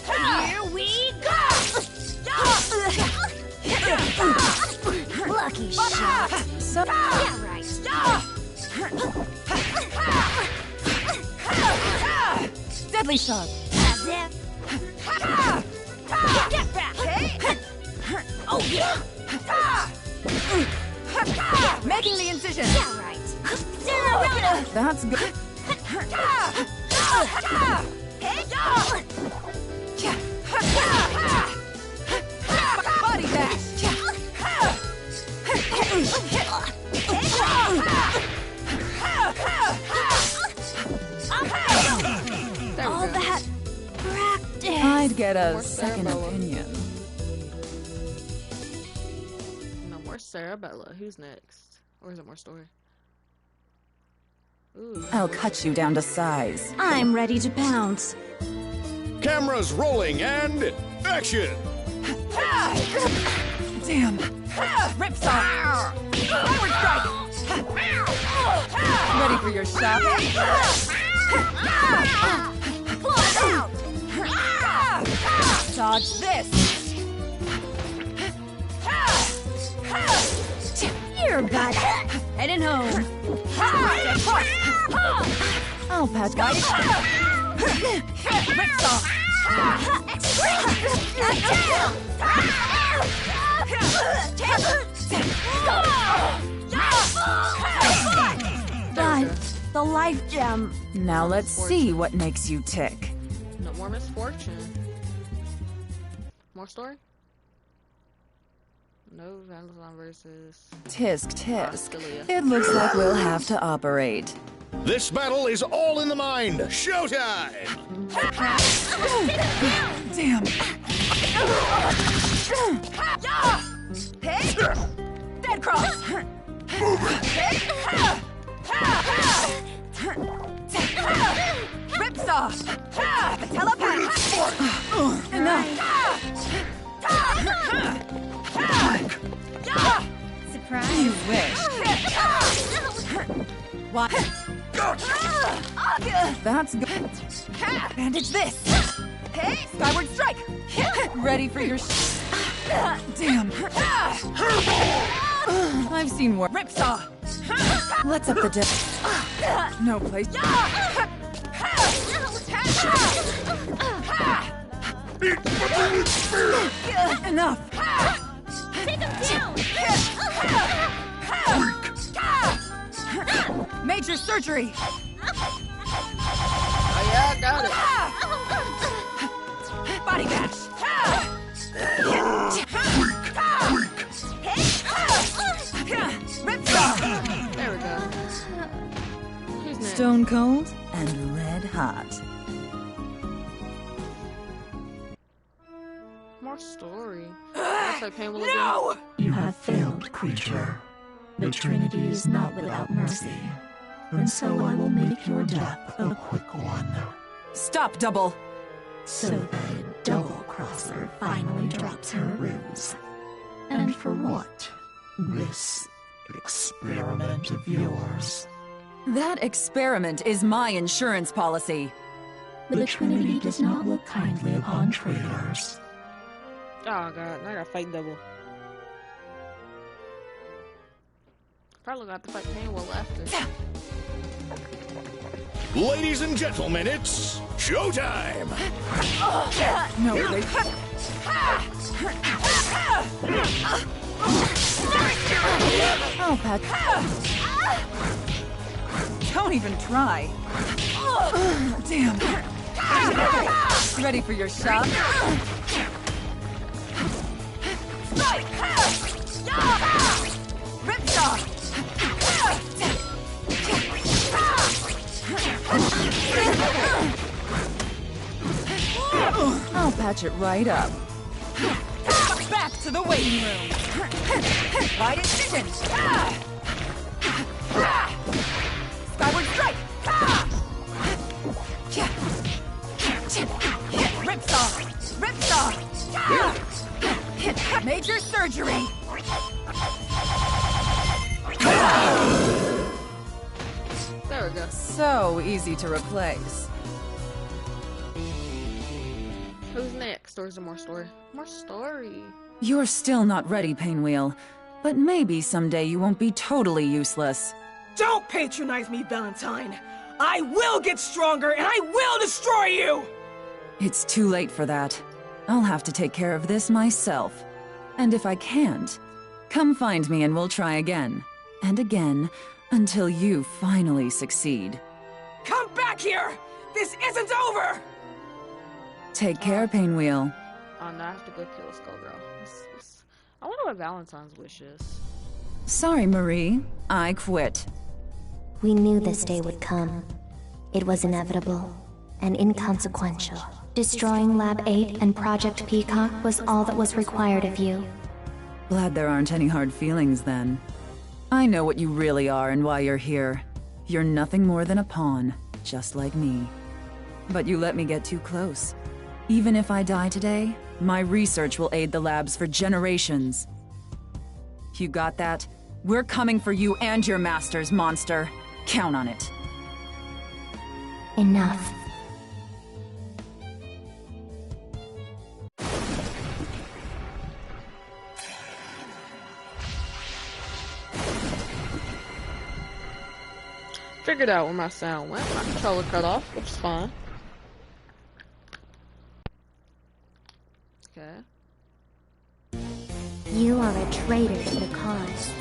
Here we go! Lucky shot. So, yeah, right. Deadly shot. As if. Get back! Oh, yeah! Making the incision. Yeah, right. Cinderella! That's good. Body bash. All that practice. I'd get a second opinion. No more Cerebella. Who's next? Or is it more story? Ooh. I'll cut you down to size. I'm ready to pounce. Cameras rolling and action! Damn. Ripsaw. Forward strike. Ready for your shot? Out. Dodge this. Here, bud. Heading home. I'll patch guys. Ripsaw. But the life gem. Now let's see what makes you tick. No more misfortune. More story? No, Valentine versus... Tisk, tisk. It looks like we'll have to operate. This battle is all in the mind. Showtime! Damn. Dead cross. Ripsaw. Telepathy. Enough. Surprise. You wish. What? That's good. Bandage this. Hey, skyward strike. Ready for your damn. I've seen war. Ripsaw. Let's up the depth. No place. Enough. Take him down. Major surgery. Oh yeah, I got it. Body bash. There we go. Who's next? Stone cold and red hot. More story. Looks like Pam will again. You have failed, creature. The Trinity is not without mercy. And so I will make your death a quick one. Stop, Double. So that a double-crosser finally drops her ruse. And for what? This experiment of yours. That experiment is my insurance policy. The Trinity does not look kindly upon traitors. Oh god, now I gotta fight Double. Probably got to fight Painwell after. Ladies and gentlemen, it's showtime! No, they... Oh, Pat. Don't even try. Damn. Ready for your shot? Ripsaw! I'll patch it right up. Back to the waiting room. By decision. Skyward strike. Ripsaw. Ripsaw. Major surgery. There we go. So easy to replace. Who's next? Or is there more story? More story. You're still not ready, Painwheel. But maybe someday you won't be totally useless. Don't patronize me, Valentine. I will get stronger and I will destroy you! It's too late for that. I'll have to take care of this myself. And if I can't, come find me and we'll try again. And again, until you finally succeed. Come back here! This isn't over! Take care, Painwheel. Oh no, I have to go kill a Skullgirl. I wonder what Valentine's wish is. Sorry, Marie. I quit. We knew this day would come. It was inevitable and inconsequential. Destroying Lab 8 and Project Peacock was all that was required of you. Glad there aren't any hard feelings, then. I know what you really are and why you're here. You're nothing more than a pawn, just like me. But you let me get too close. Even if I die today, my research will aid the labs for generations. You got that? We're coming for you and your masters, monster. Count on it. Enough. Figured out where my sound went. My controller cut off, which is fine. Okay. You are a traitor to the cause.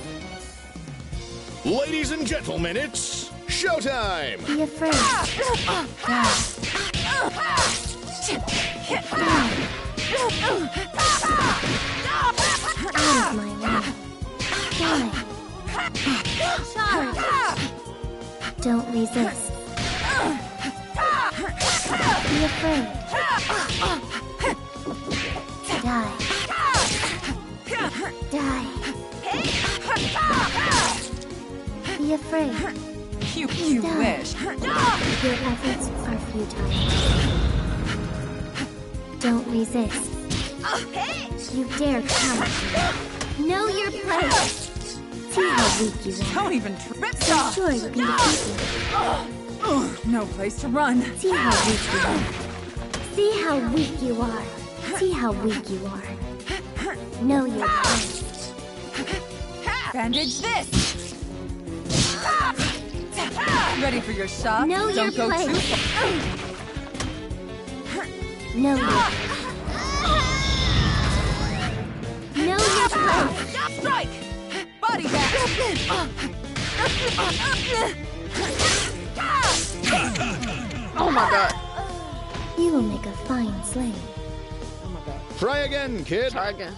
Ladies and gentlemen, it's showtime! Be afraid. Out of my way. Die. Don't resist. Be afraid. Die. Die. Be afraid. You Die. wish. Your efforts are futile. Don't resist. You dare challenge me. Know your place. See how weak you are. Don't even trip. So sure you can defeat me. No place to run. See how weak you are. See how weak you are. See how weak you are. Know your place. Bandage this. Ready for your shot? Know your Don't go place. too far. Know your place. Know your place. Strike! Body back. Oh my god. You will make a fine slave. Oh my god. Try again, kid. Try again.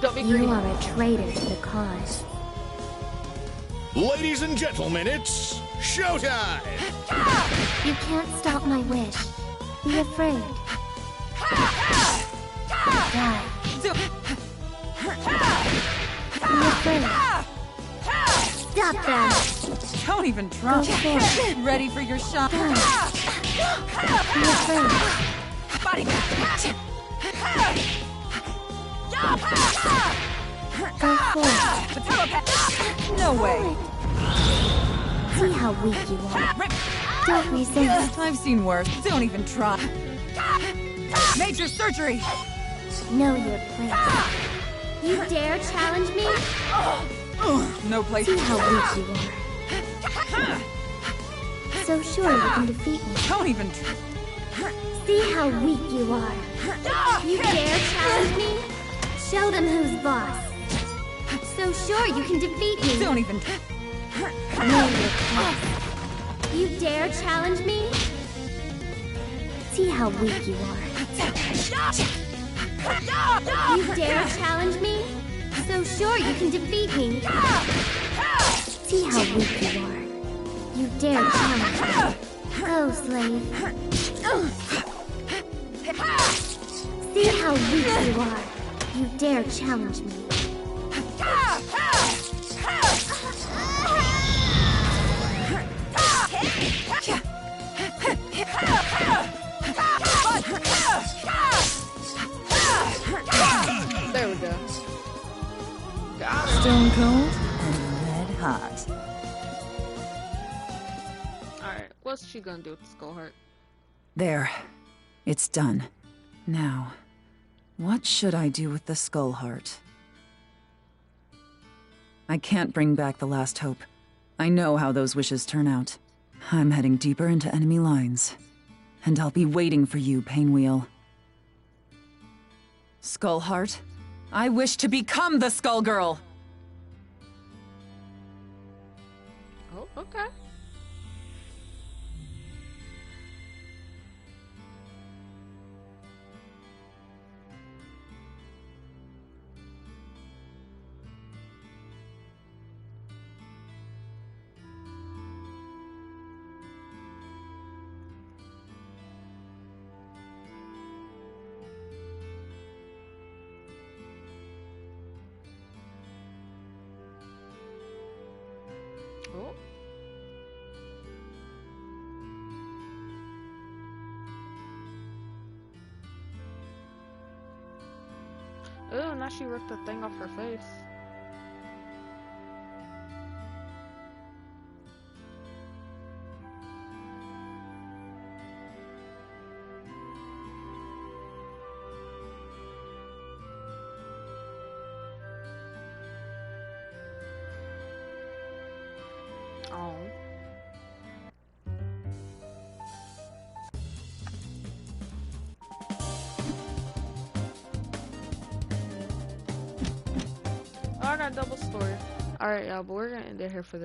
Don't be You greedy. are a traitor to the cause. Ladies and gentlemen, it's showtime! You can't stop my wish. Be afraid. Die. Be afraid. Stop them. Don't even try. Go for it. Ready for your shot? Die. Be afraid. Body back! Go for it. The telepath! No way. See how weak you are. Don't resist. I've seen worse. Don't even try. Major surgery. Know your place. You dare challenge me? No place. See how weak you are. So sure you can defeat me. Don't even See how weak you are. You dare challenge me? Show them who's boss. So sure you can defeat me. Don't even Know your place. You dare challenge me? See how weak you are. You dare challenge me? So sure you can defeat me. See how weak you are. You dare challenge me. Go, slave. See how weak you are. You dare challenge me. There we go. Got it. Stone cold and red hot. Alright, what's she gonna do with the skull heart? There. It's done. Now, what should I do with the skull heart? I can't bring back the last hope. I know how those wishes turn out. I'm heading deeper into enemy lines. And I'll be waiting for you, Painwheel. Skullheart, I wish to become the Skullgirl! Oh, okay. Oh. Ooh, now she ripped the thing off her face. Oh. I got double story. Alright, y'all, but we're gonna end it here for this.